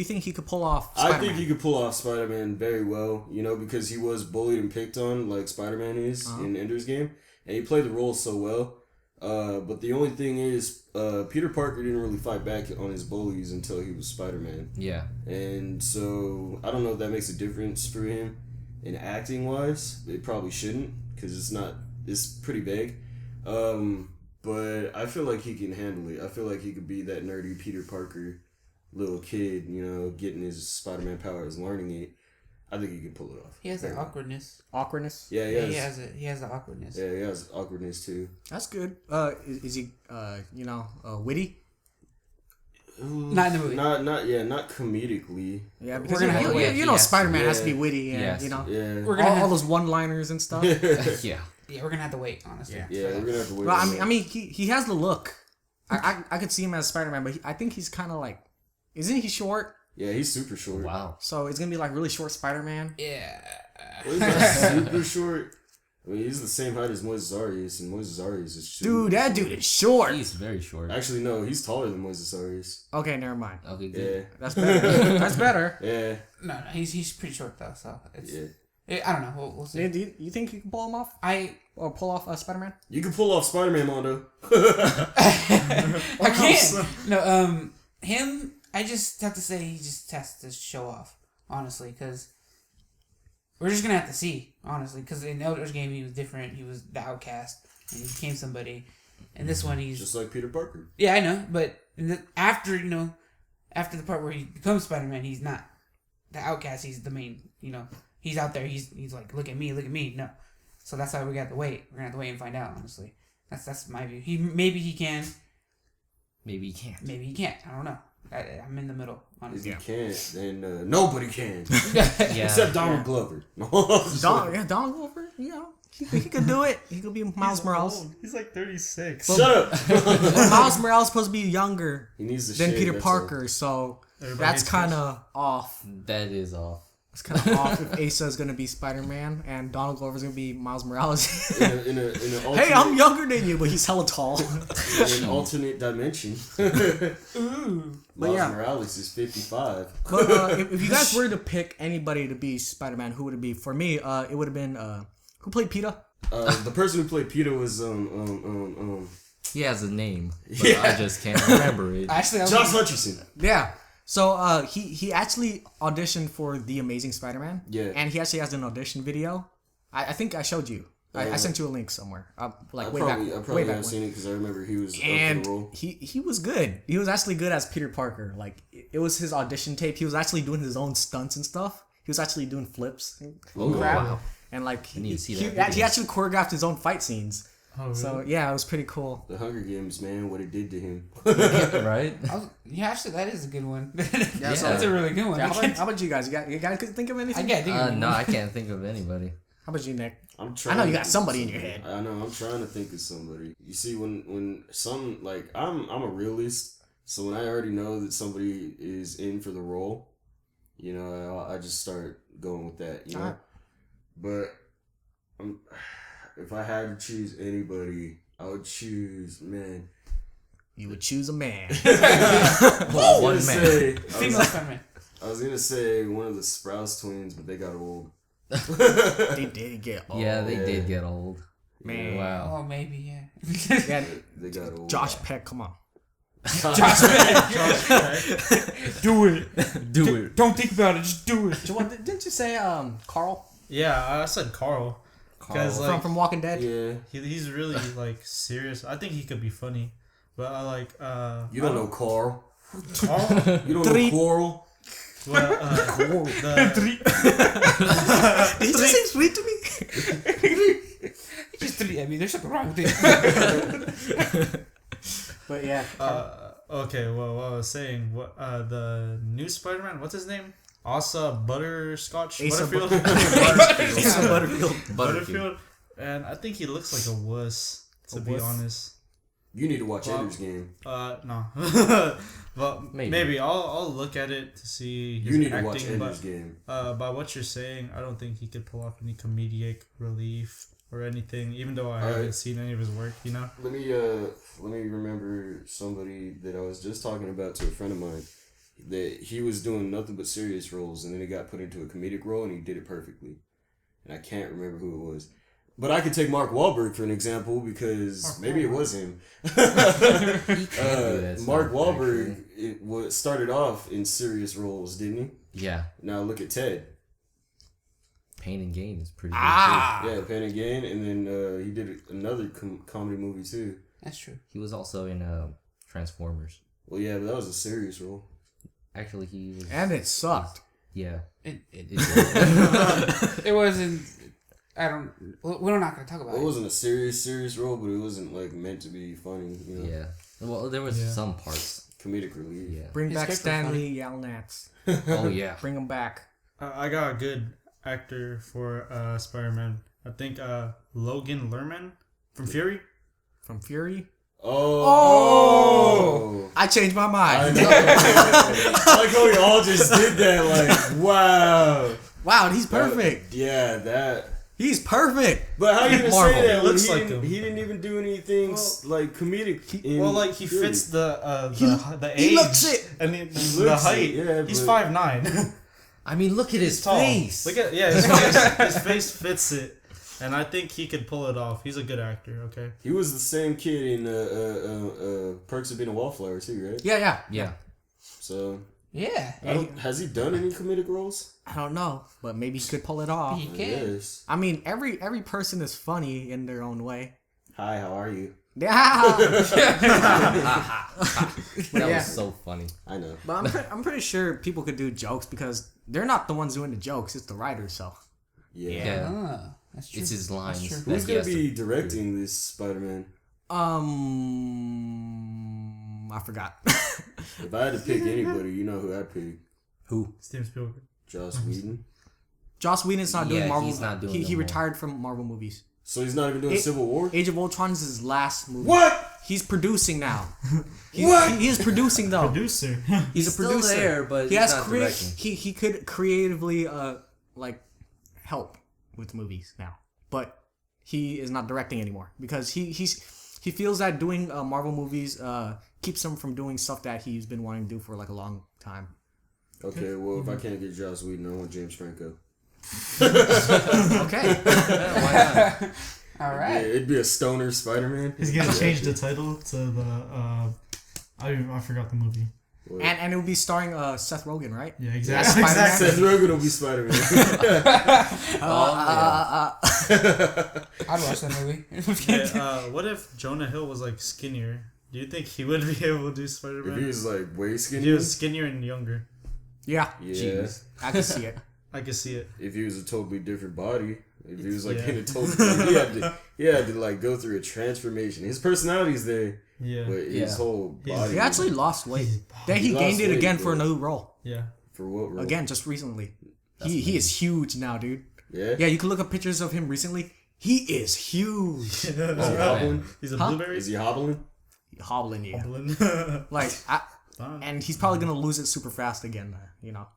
think he could pull off I Spider-Man? think he could pull off Spider-Man very well. Because he was bullied and picked on like Spider-Man is in Ender's Game, and he played the role so well. But the only thing is, Peter Parker didn't really fight back on his bullies until he was Spider-Man. Yeah. And so I don't know if that makes a difference for him in acting wise. It probably shouldn't because it's pretty vague. But I feel like he can handle it. I feel like he could be that nerdy Peter Parker little kid, getting his Spider-Man powers, learning it. I think he can pull it off. He has the awkwardness. Awkwardness. Yeah, He has the awkwardness. Yeah, he has awkwardness too. That's good. Is he witty? Not in the movie. Not comedically. Yeah, because gonna have to- you know yes, Spider-Man has to yeah. be witty and Yes. Yeah. We're gonna all have, those one-liners and stuff. Yeah. we're gonna have to wait, honestly. Yeah. Yeah, we're gonna have to wait. Well, on that. I mean, he has the look. I could see him as Spider-Man, but I think he's kind of like, isn't he short? Yeah, he's super short. Wow. So it's gonna be like really short Spider-Man. Yeah. Well, he's not super short. I mean, he's the same height as Moises Arias, and Moises Arias is super Dude, that dude is short. He's very short. Actually, no, he's taller than Moises Arias. Okay, never mind. Okay, Yeah. good. That's better. That's better. Yeah. No, he's pretty short though, so it's. Yeah. I don't know. We'll see. Do you think you can pull him off? Or pull off Spider-Man? You can pull off Spider-Man, Mondo. I can't. No, him. I just have to say he just has to show off, honestly, because we're just gonna have to see, honestly, because in Elder's Game he was different. He was the outcast, and he became somebody. And this one he's Just like Peter Parker. yeah, I know, but after the part where he becomes Spider-Man, he's not the outcast. He's the main. He's out there. He's like, look at me. No, so that's why we got to wait. We're gonna have to wait and find out. Honestly, that's my view. Maybe he can. Maybe he can't. Maybe he can't. I don't know. I'm in the middle, If honestly. you can't, then nobody can. Yeah. Except Donald Glover. Donald Glover, he could do it. He could be Miles Morales. He's like 36. Shut up. Miles Morales is supposed to be younger He needs to than shave, Peter that's Parker, so Everybody that's hates kind of off. That is off. It's kind of off if Asa is gonna be Spider-Man and Donald Glover is gonna be Miles Morales. all. In an alternate, Hey, I'm younger than you, but he's hella tall. in an alternate dimension. Miles yeah. Morales is 55. But if you guys were to pick anybody to be Spider-Man, who would it be? For me, it would have been who played Peter? The person who played Peter was He has a name, but Yeah. I just can't remember it. Actually, Josh Hutcherson. Yeah. So he actually auditioned for The Amazing Spider-Man. Yeah. And he actually has an audition video. I think I showed you. I sent you a link somewhere. I way probably back. haven't Way back when. seen it because I remember he was up for And the role. he was good. He was actually good as Peter Parker. Like it was his audition tape. He was actually doing his own stunts and stuff. He was actually doing flips and Oh, crap. wow. And like need to see he that video. actually choreographed his own fight scenes. Oh, really? So yeah, it was pretty cool. The Hunger Games, man, what it did to him. Right? Yeah, actually, that is a good one. Yeah, so- That's a really good one. Yeah, how about you guys? You guys could think of anything? I can't think of No, one. I can't think of anybody. How about you, Nick? I'm I trying. know you to got think somebody of in your head. I know. I'm trying to think of somebody. You see, when some like I'm a realist, so when I already know that somebody is in for the role, you know, I just start going with that. You know, Alright. but if I had to choose anybody, I would choose man. You would choose a man. One man. Female Spider-Man. I was gonna say one of the Sprouse twins, but they got old. They did get old. Yeah, they yeah. did get old. Man. Wow. Oh, maybe, yeah. Yeah, They got old. Josh Peck, come on. Josh Do it. Do it. Don't think about it. Just do it. Didn't you say Carl Yeah, I said Carl. Because like from Walking Dead? Yeah, he's really like serious. I think he could be funny, but I like you don't know Carl. Carl. You don't Three. know Coral. Well, the, Did you just say sweet to me? Just three. I mean, there's something wrong with it. But yeah. okay. Well, what I was saying, the new Spider-Man. What's his name? Asa Butterscotch Asa Butterfield. Asa Butterfield. Butterfield. And I think he looks like a wuss. To A be wuss? honest. You need to watch Well, Ender's Game. No. But Maybe. maybe I'll look at it to see his You need to acting. watch But Ender's Game. by what you're saying, I don't think he could pull off any comedic relief or anything. Even though I Alright. haven't seen any of his work, you know. Let me remember somebody that I was just talking about to a friend of mine. That he was doing nothing but serious roles, and then he got put into a comedic role, and he did it perfectly. And I can't remember who it was. But I could take Mark Wahlberg for an example because maybe it was him. Mark Wahlberg started off in serious roles, didn't he? Yeah. Now look at Ted. Pain and Gain is pretty good. Yeah, Pain and Gain, and then he did another comedy movie too. That's true. He was also in Transformers. Well, yeah, but that was a serious role. Actually, he was. And it sucked. Yeah. It wasn't. I don't. We're not gonna talk about Well, it it. wasn't a serious role, but it wasn't like meant to be funny. You know, Yeah. Well, there was some parts. comedic relief. Yeah. Bring His back script was Stanley Yelnats. Oh yeah. Bring him back. I got a good actor for Spider-Man. I think Logan Lerman from Fury. From Fury. Oh. I changed my I mind. know. I like how we all just did that. Like, wow. Wow, he's perfect. Yeah, that. He's perfect. But how you gonna Marvel. say that? He when looks he like didn't, him. he didn't even do anything like comedic. In Well, like he Fury. fits the age. he looks it. And the looks height. it, yeah, He's but- 5'9". I mean, look at his He's tall. face. Look at his face fits it, and I think he could pull it off. He's a good actor. Okay. He was the same kid in Perks of Being a Wallflower too, right? Yeah. Yeah. So Yeah. has he done any comedic roles? I don't know, but maybe he could pull it off. He can. Yes. I mean, every person is funny in their own way. Hi, how are you? Yeah. That Yeah. was so funny. I know. But I'm pretty sure people could do jokes because they're not the ones doing the jokes. It's the writers. So Yeah. Yeah. Ah, that's true. It's his lines. That's true. that Who's he gonna has to be do. directing this Spider-Man? I forgot. If I had to pick anybody, you know who I'd pick? Who? Steven Spielberg. Joss Whedon. Joss Whedon's not doing Yeah, Marvel. he's not doing he no more. retired from Marvel movies. So he's not even doing It- Civil War? Age of Ultron is his last movie. What? He's producing now. What? He is producing though. Producer. He's a Still producer. there, but he he's has not directing. he could creatively like help with movies now, but he is not directing anymore because he feels that doing Marvel movies keeps him from doing stuff that he's been wanting to do for like a long time. Okay, well, if I can't get Joss Whedon, I want James Franco. Okay. Why not? All Yeah, right. it'd be a stoner Spider-Man. He's gonna change the title to the. I forgot the movie. And it will be starring Seth Rogen, right? Yeah, exactly. Spider-Man. exactly. Seth Rogen will be Spider-Man. I'd watch that movie. Yeah, what if Jonah Hill was like skinnier? Do you think he would be able to do If he Spider-Man? was like way If skinny. he was skinnier and younger, Yeah, Yeah. Jeez. I can see it. I could see it. If he was a totally different body, If he was like Yeah. in a total, he had to like go through a transformation. His personality's there, Yeah. but his whole body. He actually lost weight. Then he He gained lost it weight, again for a bro. new role. Yeah. For what role? Again, just recently. He is huge now, dude. Yeah. Yeah, you can look up pictures of him recently. He is huge. Is he Oh, hobbling? He's a Huh? blueberry. Is he hobbling? Hobbling, yeah. Hobbling. Like, and he's probably gonna lose it super fast again.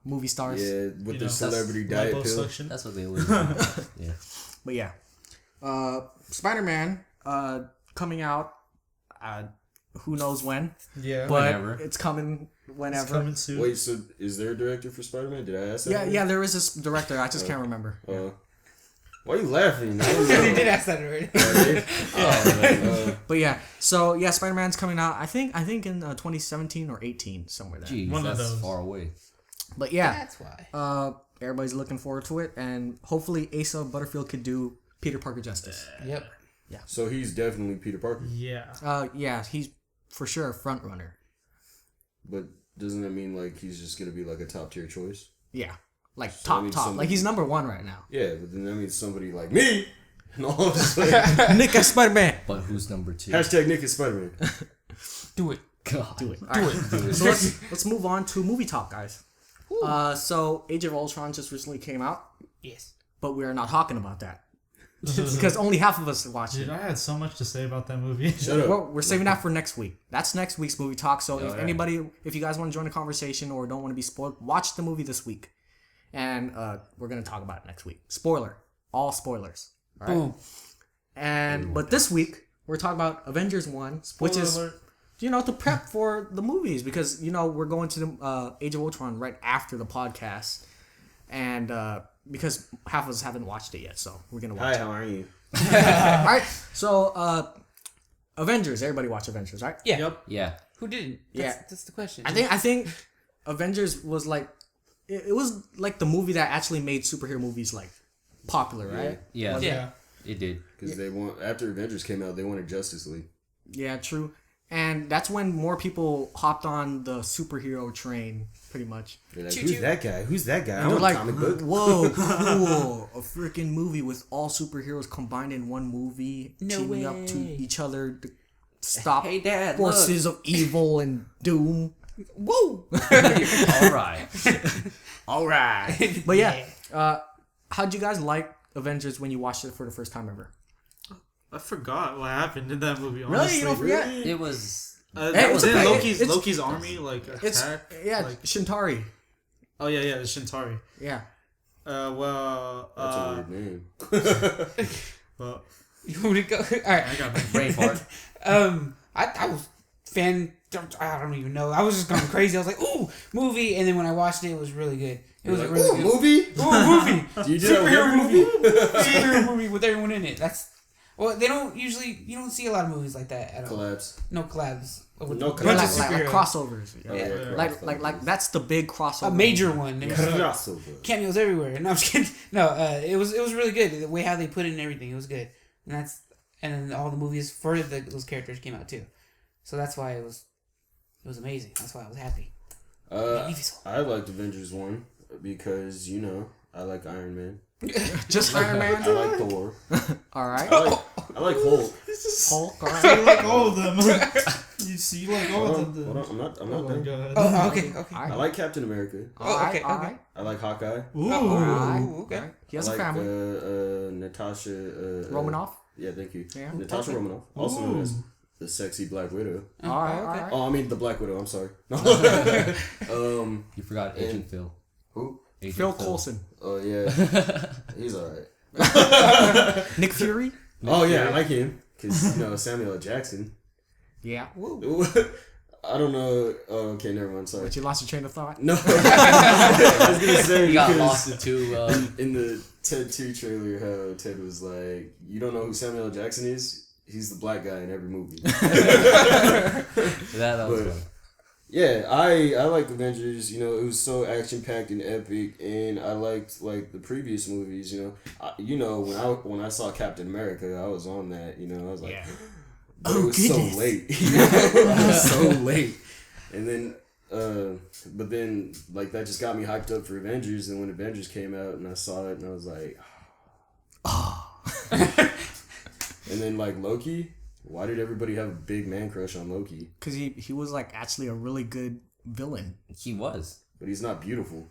Movie stars. Yeah, with the know, celebrity diet pill. Liposuction. That's what they always do. Yeah. But yeah, Spider-Man coming out. Who knows when? Yeah. But Whenever. it's coming whenever. It's coming soon. Wait, so is there a director for Spider-Man? Did I ask that? Yeah, already? yeah. There is this director. I just can't remember. Why are you laughing? I don't They know. did ask that already. But yeah, so yeah, Spider-Man's coming out. I think in 2017 or 18, somewhere there. Jeez, One of that's those. far away. But yeah, That's why. everybody's looking forward to it, and hopefully Asa Butterfield could do Peter Parker justice. Yep. So he's definitely Peter Parker. Yeah. Yeah, he's for sure a front runner. But doesn't that mean like he's just gonna be like a top tier choice? Yeah, like So I top mean, top. somebody- Like he's number one right now. Yeah, but then that means somebody like me and all of a sudden, Nick as Spider-Man. But who's number 2? hashtag Nick is Spider-Man. Do it. God. Do it. All right. So let's move on to movie talk, guys. So Age of Ultron just recently came out, Yes. but we are not talking about that because only half of us watched Dude, it. I had so much to say about that movie. Shut up. We're saving that for next week. That's next week's movie talk. So if yeah. anybody, if you guys want to join the conversation or don't want to be spoiled, watch the movie this week, and we're gonna talk about it next week. Spoiler, all spoilers. All right. Boom. And but this week we're talking about Avengers 1, which is Spoiler alert. to prep for the movies because we're going to the Age of Ultron right after the podcast, and because half of us haven't watched it yet, so we're gonna watch Hi, how are you? it. All right. So Avengers, everybody watch Avengers, right? Yeah. Yep. Yeah. Who didn't? Yeah. That's the question. I think Avengers was like it was like the movie that actually made superhero movies like popular, right? Yeah. Yeah. It did. Because they want after Avengers came out, they wanted Justice League. Yeah, true. And that's when more people hopped on the superhero train, pretty much. They're like, Choo who's choo. that guy? Who's that guy? I And they're want like, a comic book. whoa, cool. A freaking movie with all superheroes combined in one movie, No teaming up to way. each other to stop Hey, Dad, forces of evil and doom. Woo! All right. All right. But yeah, how'd you guys like Avengers when you watched it for the first time ever? I forgot what happened in that movie. Honestly. Really? You don't forget? It was. Hey, it's Didn't okay. Loki's It's- Loki's army like It's attack? yeah, Like, Shintari. oh yeah, the Shintari. Yeah. Well, That's a weird name. well, You want to go? All right. I got Brain fart. I was I don't even know. I was just going crazy. I was like, ooh, movie. And then when I watched it, it was really good. It was Like, a really ooh, good movie? Ooh, movie. Do you do that with Superhero every movie. movie? Superhero movie with everyone in it. They don't usually, you don't see a lot of movies like that at all. Collapse. No collabs. With No a bunch Like, of collabs. like superheroes. crossovers. Oh, yeah, Like that's the big crossover. A major one. There was like Crossover. cameos everywhere. No, I'm just kidding. No, it was really good. The way how they put it and everything, it was good. And then all the movies for those characters came out too. So that's why it was amazing. That's why I was happy. I liked Avengers 1 because, I like Iron Man. Just Iron Man. I like Thor. All right. I like Hulk. Hulk. All you right. like all of them. you see, you like all Hold of on, them. hold on, I'm not Oh, done. go ahead. Oh, okay. All I right. like Captain America. All right. okay, All okay. right. I like Hawkeye. Ooh. All right. Ooh, okay. All right. He I has like a family. Natasha Romanoff. Yeah, thank you. Yeah. Natasha Okay. Romanoff, also known as the sexy Black Widow. All right. All okay. right. Oh, I mean the Black Widow. I'm sorry. You forgot Agent Phil. Who? Agent Phil Coulson. Oh yeah, he's alright. Nick Fury. Oh yeah, I like him because Samuel L. Jackson. Yeah. I don't know. Oh, okay, never mind. Sorry. But you lost your train of thought. No, I was gonna say He got because lost into. in the Ted 2 trailer, how Ted was like, "You don't know who Samuel L. Jackson is? He's the black guy in every movie." That was But- fun. Yeah, I like Avengers. It was so action packed and epic, and I liked like the previous movies. When I saw Captain America, I was on that. I was like, Yeah. but it was goodness. so late. It was so late, and then but then like that just got me hyped up for Avengers. And when Avengers came out, and I saw it, and I was like, And then like Loki, why did everybody have a big man crush on Loki? Because he was like actually a really good villain. He was. But he's not beautiful.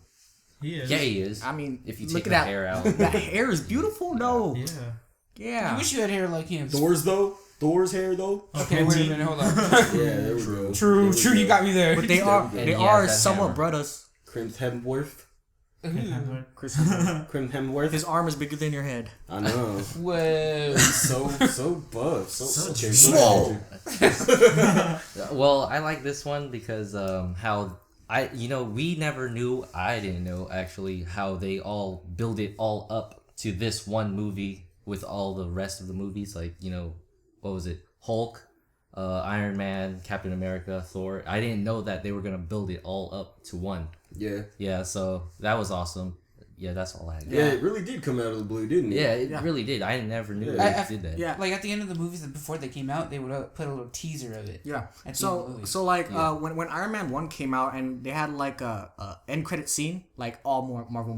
He is. Yeah, he is. I mean, If you look take at the that hair out. That hair is beautiful. No. Yeah. Yeah. I wish you had hair like him. Thor's hair though. Okay, wait a minute, hold on. Yeah, there we go. True, There we true, you go. got me there. But they There are we go. they And he are has that somewhat hammer. brothers. Krim Hemsworth. Chris Hemsworth. Krim Hemsworth. His arm is bigger than your head. I know. Whoa. So buff. So okay, swole. Well, I like this one because how we never knew. I didn't know actually how they all build it all up to this one movie with all the rest of the movies. Like what was it? Hulk, Iron Man, Captain America, Thor. I didn't know that they were gonna build it all up to one. Yeah. Yeah, so that was awesome. Yeah, that's all I had. Yeah, it really did come out of the blue, didn't it? Yeah, it really did. I never knew Yeah. they did that. Yeah. Like at the end of the movies, before they came out, they would put a little teaser of it. Yeah. At the end of the So movie. like when Iron Man 1 came out and they had like a end credit scene, like all Marvel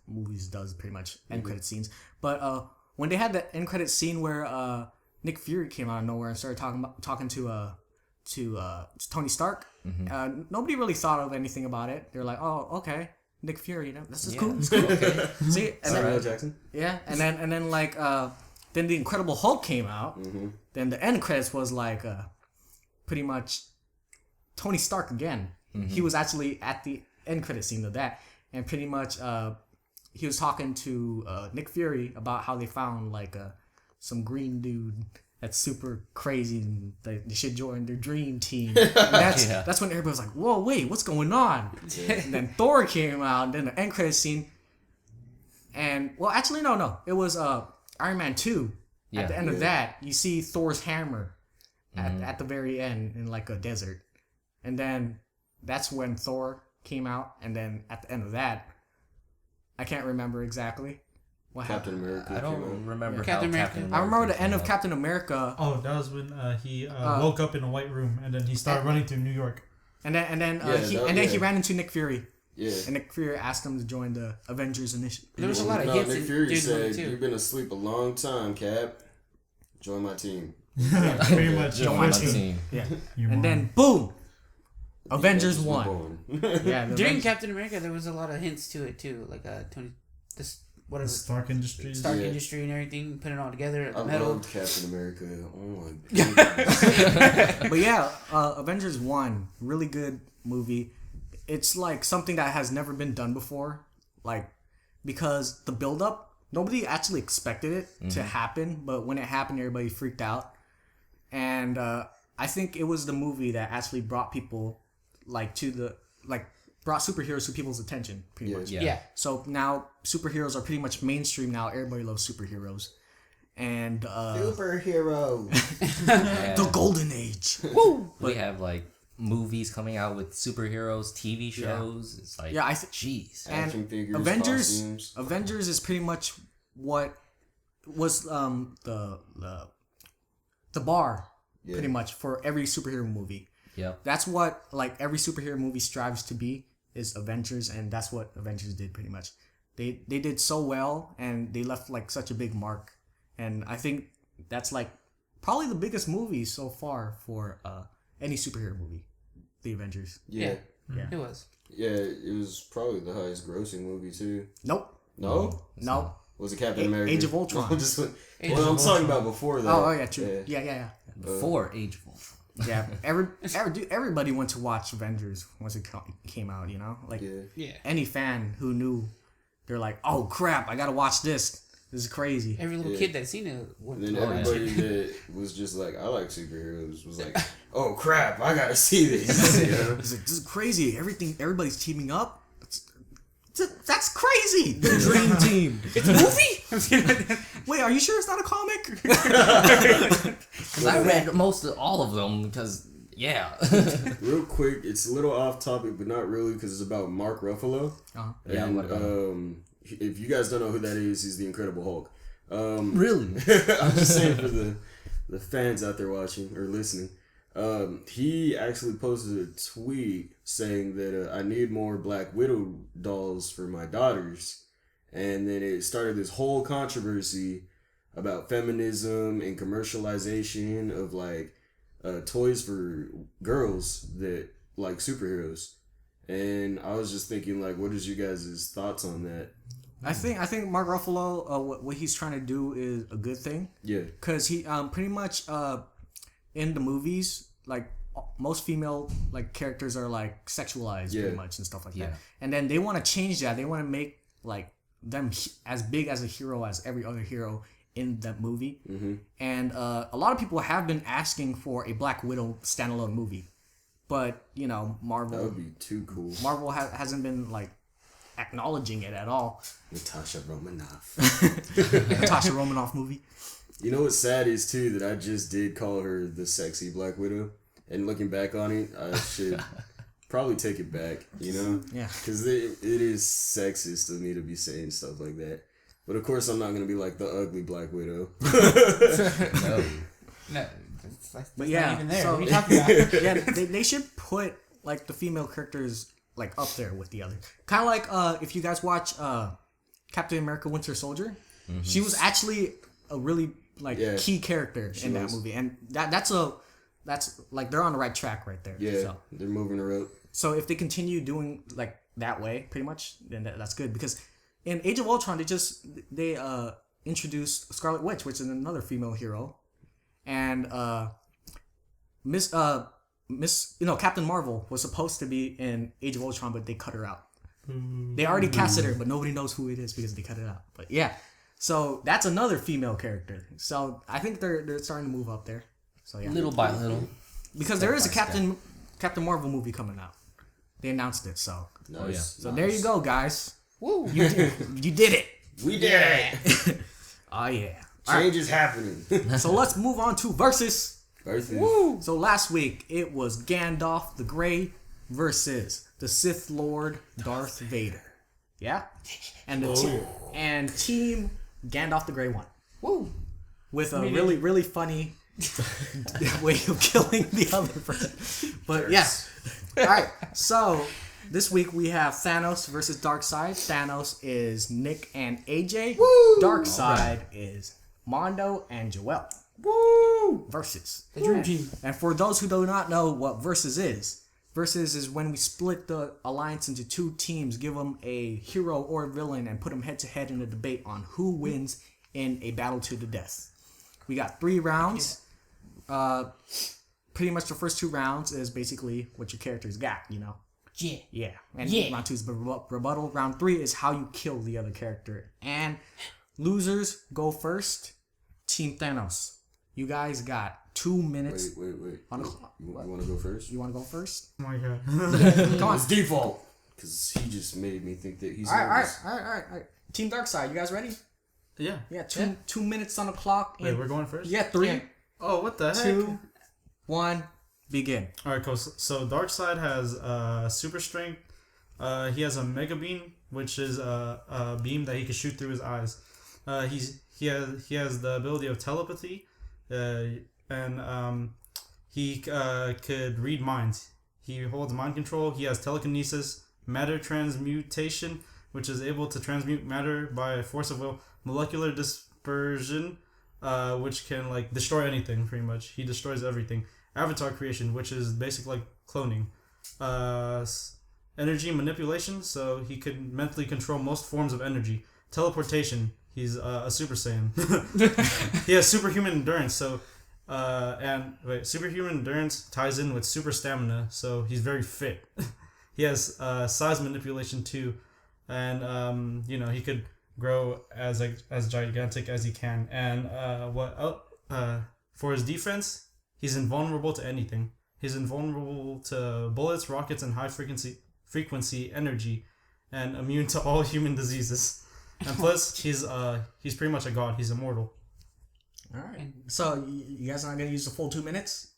movies does pretty much end credit scenes. But when they had the end credit scene where Nick Fury came out of nowhere and started talking to Tony Stark, nobody really thought of anything about it. They're like, oh, okay, Nick Fury, this is cool. It's cool. Okay. See, and Samuel then, Jackson. yeah, and then like then the Incredible Hulk came out. Then the end credits was like pretty much Tony Stark again. He was actually at the end credit scene of that, and pretty much he was talking to Nick Fury about how they found like some green dude that's super crazy and they should join their dream team. And that's when everybody was like, whoa, wait, what's going on? And then Thor came out, and then the end credit scene. And well, actually, no, it was Iron Man 2. At the end of that, you see Thor's hammer at the very end in like a desert, and then that's when Thor came out. And then at the end of that, I can't remember exactly what Captain happened. America. I came out. don't remember Captain how America. Captain I remember the came end of out. Captain America, Oh, that was when he woke up in a white room and then he started running through New York. and then he ran into Nick Fury, Yeah. and Nick Fury asked him to join the Avengers initiative. There was a lot of No, hits Nick in Fury during the movie, said, too. "You've been asleep a long time, Cap. Join my team." Pretty much. Join my my team. team. Yeah, Your and mom. then boom, Avengers Avengers were 1. born. Yeah, the During Avengers- Captain America, there was a lot of hints to it too, like Tony, The Stark Industries. Stark Yeah. Industry and everything, putting it all together. I The metal. loved Captain America. Oh my god. But yeah, Avengers 1, really good movie. It's like something that has never been done before, like because the build up, nobody actually expected it to happen, but when it happened, everybody freaked out. And I think it was the movie that actually brought people brought superheroes to people's attention, pretty much. Yeah. Yeah. So now superheroes are pretty much mainstream now. Everybody loves superheroes. And Superhero. the golden age. We have like movies coming out with superheroes, TV shows. It's like, Yeah, jeez. and Action figures, Avengers costumes. Avengers is pretty much what was the bar pretty much for every superhero movie. Yep. That's what like every superhero movie strives to be, is Avengers, and that's what Avengers did pretty much. They did so well, and they left like such a big mark, and I think that's like probably the biggest movie so far for any superhero movie, the Avengers. Yeah. Yeah. It was. Yeah, it was probably the highest grossing movie too. Nope. No? No. Was it Captain America? Age of Ultron. I'm just, Age well, of I'm talking about before that. Oh yeah, true. Yeah. Before Age of Ultron. Yeah, everybody went to watch Avengers once it came out, you know? Like, Yeah. Yeah. any fan who knew, they're like, oh crap, I gotta watch this. This is crazy. Every little Yeah. kid that seen it went And then to watch everybody it. that was just like, I like superheroes, was like, oh crap, I gotta see this. You know? It's like, this is crazy. Everybody's teaming up. That's crazy. The dream team. It's a movie? Wait, are you sure it's not a comic? Because I read most of all of them because, yeah. Real quick, it's a little off topic, but not really, because it's about Mark Ruffalo. Uh-huh. Yeah, And what about if you guys don't know who that is, he's the Incredible Hulk. Really? I'm just saying for the fans out there watching or listening. He actually posted a tweet saying that I need more Black Widow dolls for my daughters, and then it started this whole controversy about feminism and commercialization of like toys for girls that like superheroes. And I was just thinking, like, what is you guys' thoughts on that? I think Mark Ruffalo, what he's trying to do is a good thing. Yeah. Because he pretty much in the movies, like most female like characters are like sexualized pretty much and stuff like that. And then they want to change that. They want to make like them as big as a hero as every other hero in that movie. And a lot of people have been asking for a Black Widow standalone movie, but you know, Marvel. That would be too cool. Marvel hasn't been like acknowledging it at all. Natasha Romanoff. Natasha Romanoff movie. You know what's sad is too that I just did call her the sexy Black Widow, and looking back on it, I should probably take it back. You know, Yeah. because it is sexist of me to be saying stuff like that. But of course, I'm not gonna be like the ugly Black Widow. No. No, that's But not yeah, even there. so- What are you talking about? Yeah, they should put like the female characters like up there with the other. Kind of like if you guys watch Captain America: Winter Soldier, she was actually a really like key character in that movie, and that's like they're on the right track right there. Yeah, So, they're moving her up. so if they continue doing like that way, pretty much, then that's good because in Age of Ultron they introduced Scarlet Witch, which is another female hero, and Captain Marvel was supposed to be in Age of Ultron, but they cut her out. They already casted her, but nobody knows who it is because they cut it out. But yeah, so that's another female character. So I think they're starting to move up there. So yeah, Little by little. because there is a Captain Marvel movie coming out. They announced it, so Nice. so there you go, guys. Woo. You did it. We did it. Oh yeah. Change is happening. So let's move on to versus. Versus. So last week it was Gandalf the Grey versus the Sith Lord Darth Vader. Yeah, and team Gandalf the Grey won. Woo. With a really funny way of killing the other person. But yeah. Alright, so this week we have Thanos versus Darkseid. Thanos is Nick and AJ. Darkseid is Mondo and Joel. Woo! Versus. The dream team. And for those who do not know what versus is when we split the alliance into two teams, give them a hero or villain, and put them head to head in a debate on who wins in a battle to the death. We got 3 rounds. Pretty much the first 2 rounds is basically what your character's got, you know. Yeah. Yeah. And Yeah. round 2 is rebuttal. Round 3 is how you kill the other character. And losers go first. Team Thanos. You guys got 2 minutes. Wait. On the You clock. want to go first? You want to go first? Oh my god. Come on. It's default. Because he just made me think that he's All right. nervous. Team Darkseid, you guys ready? Yeah. Yeah, 2 minutes on the clock. Wait, we're going first? Yeah, 3, Yeah. Oh, what the heck? 2, 1, begin. Alright, cool. So Darkseid has super strength. He has a mega beam, which is a beam that he can shoot through his eyes. He has the ability of telepathy, and he could read minds. He holds mind control. He has telekinesis, matter transmutation, which is able to transmute matter by force of will, molecular dispersion, which can like destroy anything pretty much. He destroys everything. Avatar creation, which is basically like cloning. Energy manipulation, so he could mentally control most forms of energy. Teleportation, he's a Super Saiyan. He has superhuman endurance, so superhuman endurance ties in with super stamina, so he's very fit. He has size manipulation too, and he could grow as gigantic as he can. And for his defense, he's invulnerable to anything. He's invulnerable to bullets, rockets, and high frequency energy, and immune to all human diseases. And plus, he's pretty much a god. He's immortal. All right. So you guys are not gonna use the full 2 minutes.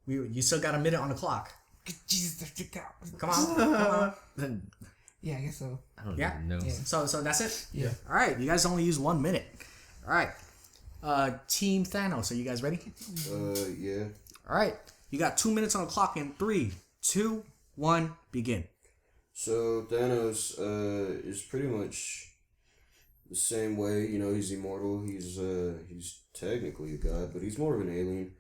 You still got a minute on the clock. Jesus, Come on. Yeah, I guess so. I don't Yeah? even know. Yeah. So that's it. Yeah. All right. You guys only use 1 minute. All right. Team Thanos. Are you guys ready? Yeah. All right. You got 2 minutes on the clock in 3, 2, 1, begin. So Thanos is pretty much the same way. You know, he's immortal. He's technically a god, but he's more of an alien.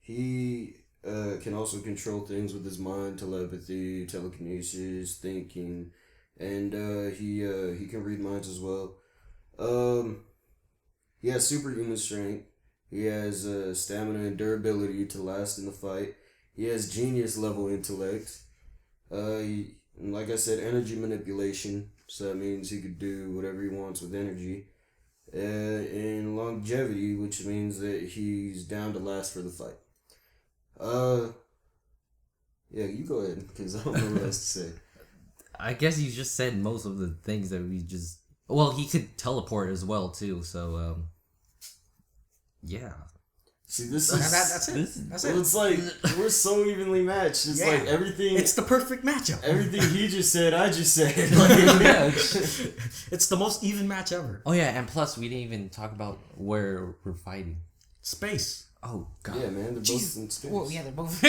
He can also control things with his mind, telepathy, telekinesis, thinking, and he can read minds as well. He has superhuman strength. He has stamina and durability to last in the fight. He has genius level intellect. Like I said, energy manipulation. So that means he could do whatever he wants with energy. And longevity, which means that he's down to last for the fight. Yeah, you go ahead, because I don't know what else to say. I guess you just said most of the things that we just. Well, he could teleport as well too. So, yeah. See, this That's it. That's it. It's like we're so evenly matched. It's like everything. It's the perfect matchup. Everything he just said, I just said. It's the most even match ever. Oh yeah, and plus we didn't even talk about where we're fighting. Space. Oh god. Yeah, man, they're both in space. Well, yeah, they're both.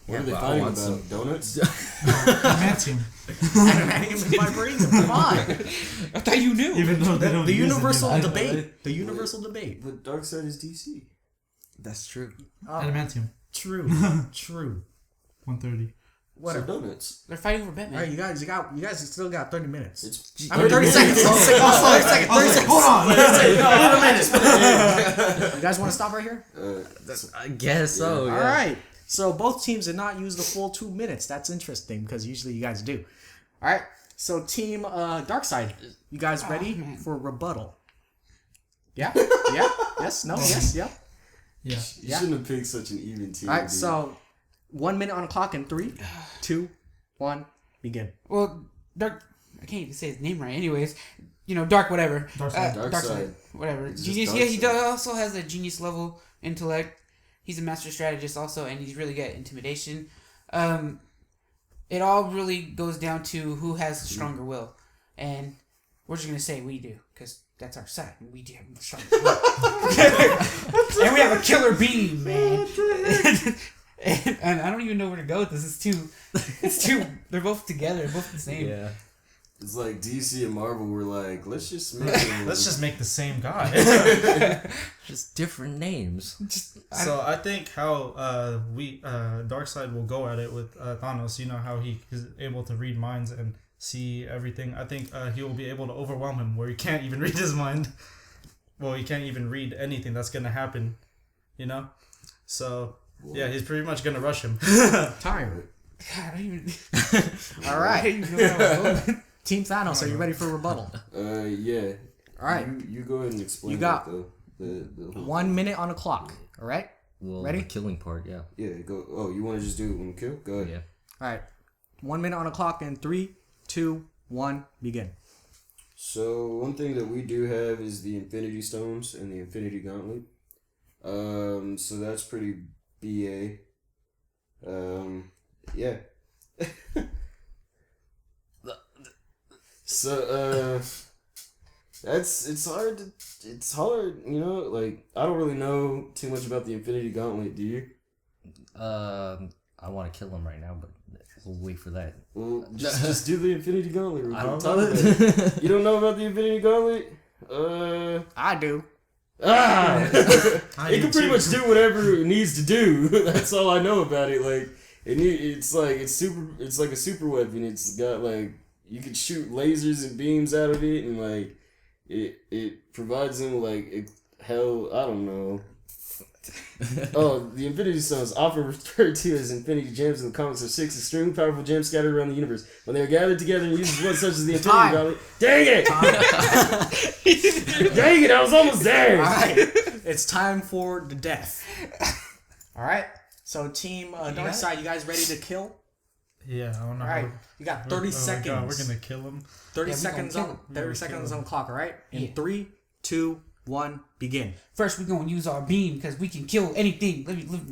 What are they fighting about? Donuts? Adamantium. Adamantium and vibranium. Come on. I thought you knew. Even though they don't The use it, universal you know. debate. The universal debate. But Darkseid is DC. That's true. Adamantium. True. True. 130. So donuts. They're fighting for Batman. All right, you guys still got 30 minutes. It's 30 seconds. 30 seconds. Hold on. 30 minutes. You guys want to stop right here? I guess so. Yeah. All right. So both teams did not use the full 2 minutes. That's interesting because usually you guys do. All right. So team Darkseid, you guys ready for rebuttal? Yeah. Yeah. Yes. No. Yes. Yep. Yeah. You shouldn't have picked such an even team. All right. dude. So 1 minute on the clock in 3, 2, 1, begin. Well, Dark. I can't even say his name right. Anyways, Dark. Whatever. Darkseid. Darkseid. Whatever. It's Genius. just Yeah, he Darkseid. also has a genius level intellect. He's a master strategist also, and he's really good at intimidation. It all really goes down to who has the stronger will, and we're just gonna say we do because that's our side. We do have a stronger will, and we have a killer beam, man. and I don't even know where to go with this. It's too. They're both together. They're both the same. Yeah. It's like DC and Marvel were like, let's just make Let's just make the same guy. Just different names. So I think how Darkseid will go at it with Thanos. You know how he is able to read minds and see everything. I think he will be able to overwhelm him where he can't even read his mind. Well, he can't even read anything that's gonna happen. So yeah, he's pretty much gonna rush him. Time. God, I don't even. All I right. don't even know where I was going. Team Thanos, are you ready for rebuttal? yeah. All right. You go ahead and explain. You got the whole 1 minute on the clock. All right. Well, Ready? The killing part, yeah. Yeah, go. Oh, you want to just do it when we kill? Go ahead. Yeah. All right. 1 minute on the clock in 3, 2, 1, begin. So one thing that we do have is the Infinity Stones and the Infinity Gauntlet. So that's pretty BA. Yeah. So it's hard, like I don't really know too much about the Infinity Gauntlet, do you? I want to kill him right now, but we'll wait for that. Well, just do the Infinity Gauntlet. I don't Talk know. about it. You don't know about the Infinity Gauntlet? I do. It can pretty much do whatever it needs to do. That's all I know about it. Like it's like a super weapon. It's got like you can shoot lasers and beams out of it, and like it provides them like I don't know. Oh, the Infinity Stones, often referred to as Infinity Gems in the comics, are 6 extremely powerful gems scattered around the universe. When they are gathered together and used as one such as the Infinity Gauntlet. Dang it! Dang it! I was almost there. All right. It's time for the death. All right. So Team Darkseid, you guys ready to kill? Yeah, I don't know. All right. You got 30 seconds. God, we're gonna kill him. 30 Yeah, seconds we gonna on kill 30 seconds on the clock. All right. In Yeah. 3, 2, 1, begin. First, we're gonna use our beam because we can kill anything.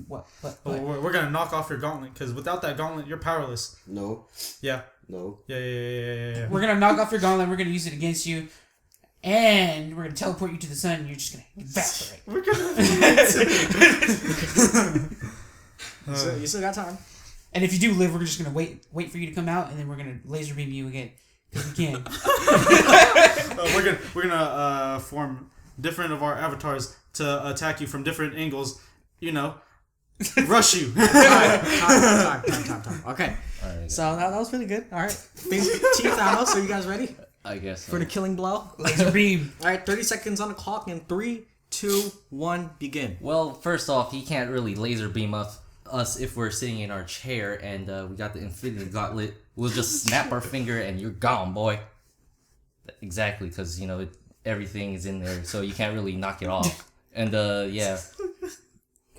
What? Oh, we're gonna knock off your gauntlet because without that gauntlet, you're powerless. No. Yeah. No. Yeah. We're gonna knock off your gauntlet. We're gonna use it against you, and we're gonna teleport you to the sun. And you're just gonna evaporate. We're gonna. So you still got time. And if you do live, we're just gonna wait for you to come out, and then we're gonna laser beam you again. 'Cause we can. We're gonna form different of our avatars to attack you from different angles. You know, rush you. Time. Okay. Alright, So that was really good. All right. Team Thanos, are you guys ready I guess for the killing blow? Laser beam. All right, 30 seconds on the clock in 3, 2, 1, begin. Well, first off, he can't really laser beam us if we're sitting in our chair and we got the Infinity Gauntlet. We'll just snap our finger and you're gone, boy. Exactly, because, you know, everything is in there, so you can't really knock it off. And, yeah.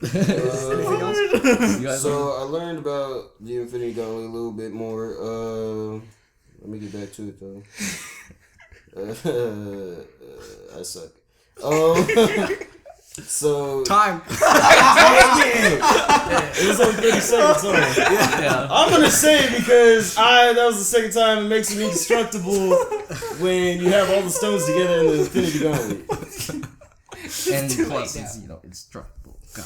Anything else? You guys So I learned about the Infinity Gauntlet a little bit more. Let me get back to it though. I suck. So Time. it was only 30 seconds. So yeah. I'm gonna say it because that was the second time it makes me indestructible when you have all the stones together in the Infinity Gauntlet. And too late places, you know, indestructible. God.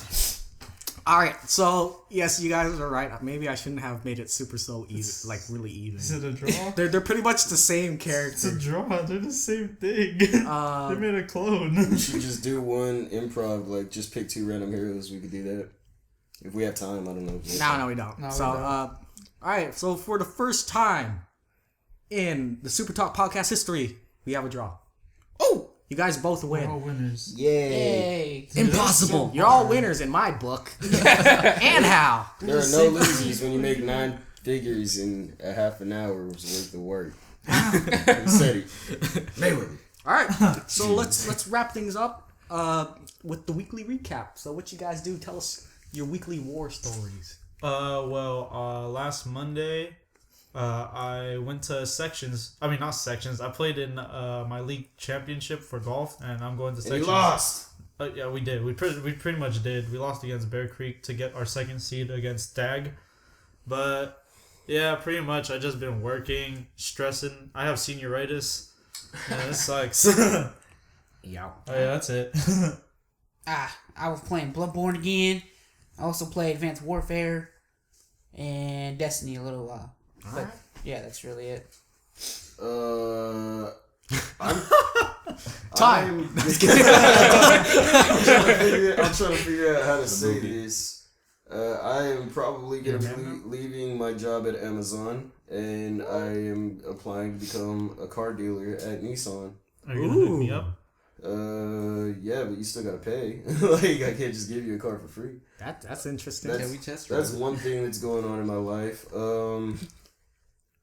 All right, so yes, you guys are right. Maybe I shouldn't have made it super so easy, like really even. Is it a draw? They're pretty much the same It's character. a draw. They're the same thing. They made a clone. We should just do one improv, like just pick 2 random heroes. We could do that if we have time. I don't know. No, we don't. No, we So, don't. all right. So for the first time in the Super Talk podcast history, we have a draw. Oh, you guys both We're all win. winners. Yay. Impossible. You're all winners in my book. And how? There are no losers when you make 9 figures in a half an hour's worth of work. Who said it? Mayweather. All right. So let's wrap things up with the weekly recap. So what you guys do? Tell us your weekly war stories. Last Monday, I went to sections. I mean, not sections. I played in my league championship for golf, and I'm going to And sections. you lost. Yeah, we did. We pretty much did. We lost against Bear Creek to get our second seed against Stag. But yeah, pretty much I just been working, stressing. I have senioritis. Yeah, this sucks. Yeah. Oh yeah, that's it. I was playing Bloodborne again. I also played Advanced Warfare and Destiny a little while. But yeah, that's really it. Time. I'm trying to figure out how to say this. I am probably going to be leaving my job at Amazon, and I am applying to become a car dealer at Nissan. Are you gonna hook me up? Yeah, but you still gotta pay. Like, I can't just give you a car for free. That's interesting. That's- Can we test That's drive? one thing that's going on in my life.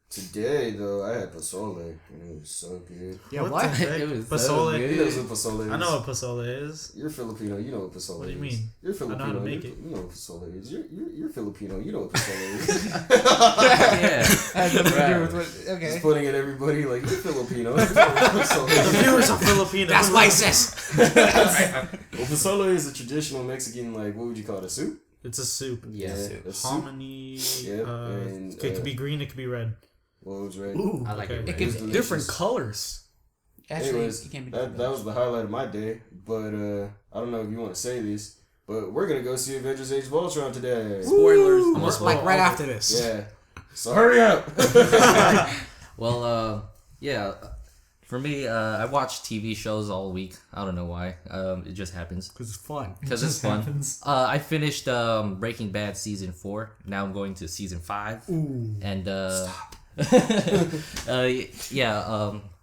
Today though, I had pozole, and it was so good. Yeah, What what? the heck? It was Pozole. so He good. knows what pozole is. I know what pozole is. You're Filipino. You know what pozole is. What do you mean? You're Filipino. how to make you it. You know what pozole is. You're Filipino. You know what pozole is. Yeah. Has nothing to do Right. with what. Just Okay. pointing at everybody like, you're Filipino. You know what pozole The is. viewers are Filipino. That's racist. Well, pozole is a traditional Mexican, like, what would you call it, a soup? It's a soup. Yeah. a soup. Hominy. Yep, and, it could be green. It could be red. What was right? Ooh. I like Okay. it. It Red. could was be delicious. Different colors. Actually, Anyways, you can't be that was the highlight of my day. But I don't know if you want to say this, but we're gonna go see Avengers: Age of Ultron today. Spoilers. Almost Like right all- after this. Yeah. So hurry up. Well, yeah. For me, I watch TV shows all week. I don't know why. It just happens. Because it's fun. Because it's fun. I finished Breaking Bad season 4. Now I'm going to season 5. Ooh. And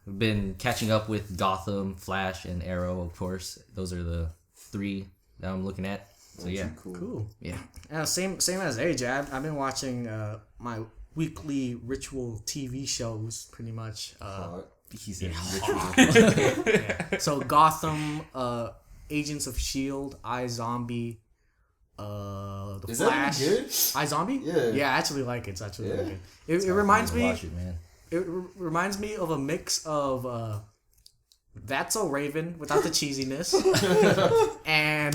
been catching up with Gotham, Flash, and Arrow. Of course, those are the 3 that I'm looking at. So yeah, Cool. yeah. Same as AJ. I've been watching my weekly ritual TV shows pretty much. He said ritual. So Gotham, Agents of S.H.I.E.L.D., iZombie, the Is that Flash. any good? iZombie? Yeah. Yeah, I actually like it. It's actually really Yeah. good. It reminds me. Watch it, man. It reminds me of a mix of That's So Raven without the cheesiness, and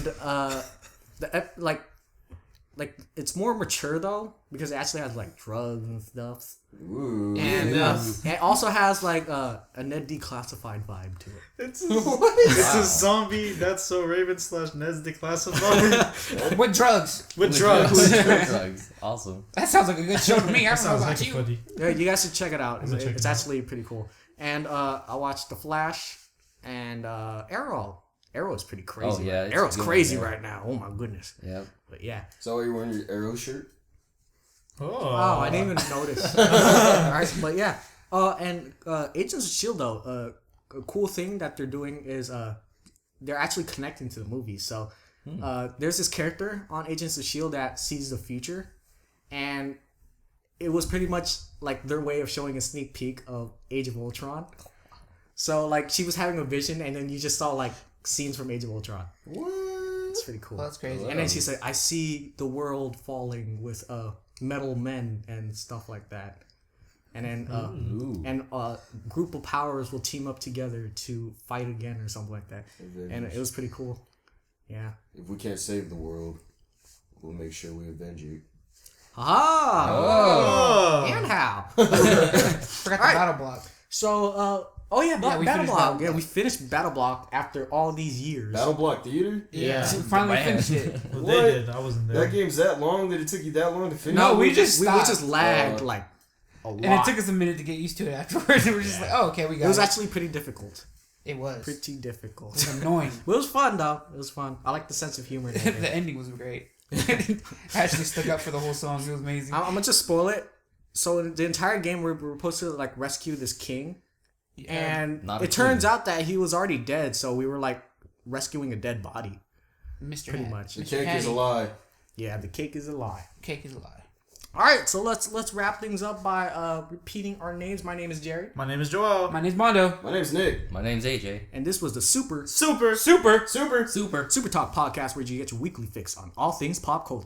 like it's more mature though because it actually has like drugs and stuff. Ooh. And Yeah. it also has like a Ned Declassified vibe to it. It's a zombie That's So Raven / Ned's Declassified With drugs. with drugs. Drugs. Awesome. That sounds like a good show to me. I don't know Sounds about like you. funny. Yeah, you guys should check it out. gonna check It's it out. actually pretty cool. And I watched The Flash and Arrow. Arrow is pretty crazy. Oh, yeah, it's Arrow's good, crazy yeah. right now. Oh my goodness. Yep. But yeah. So why you wearing your Arrow shirt? Oh, I didn't even notice. Alright, but yeah. And Agents of Shield though, a cool thing that they're doing is they're actually connecting to the movie. So there's this character on Agents of Shield that sees the future, and it was pretty much like their way of showing a sneak peek of Age of Ultron. So like she was having a vision, and then you just saw like scenes from Age of Ultron. What? It's pretty cool. Well, that's crazy. And then she said, "I see the world falling with metal men and stuff like that." And then Ooh. and a group of powers will team up together to fight again or something like that. And it was pretty cool. Yeah. If we can't save the world, we'll make sure we avenge you. Ah. Oh. And how? Forgot the battle block. So we Battle finished Block. Battle Yeah, Block. we finished Battle Block after all these years. Battle Block Theater? Yeah. We finally Man. finished it. Well, What? they did. I wasn't there. That game's that long that it took you that long to finish? No, we just we stopped. just lagged like a lot. And it took us a minute to get used to it afterwards. And we're just like, oh, okay, we got it. It was actually pretty difficult. It was. Pretty difficult. It was annoying. But it was fun though. It was fun. I like the sense of humor. in it. The ending was great. Ashley stuck up for the whole song. It was amazing. I'm gonna just spoil it. So the entire game we're supposed to like rescue this king, and Not a it turns king. out that he was already dead. So we were like rescuing a dead body, Mr. pretty Hat. much. The Mr. cake is a Hattie. lie. Yeah, the cake is a lie. Cake is a lie. All right, so let's wrap things up by repeating our names. My name is Jerry, My name is Joel. My name's Mondo. My name's Nick. My name's AJ. and this was the Super. Super. Super. Super. Super Talk podcast, where you get your weekly fix on all things pop culture.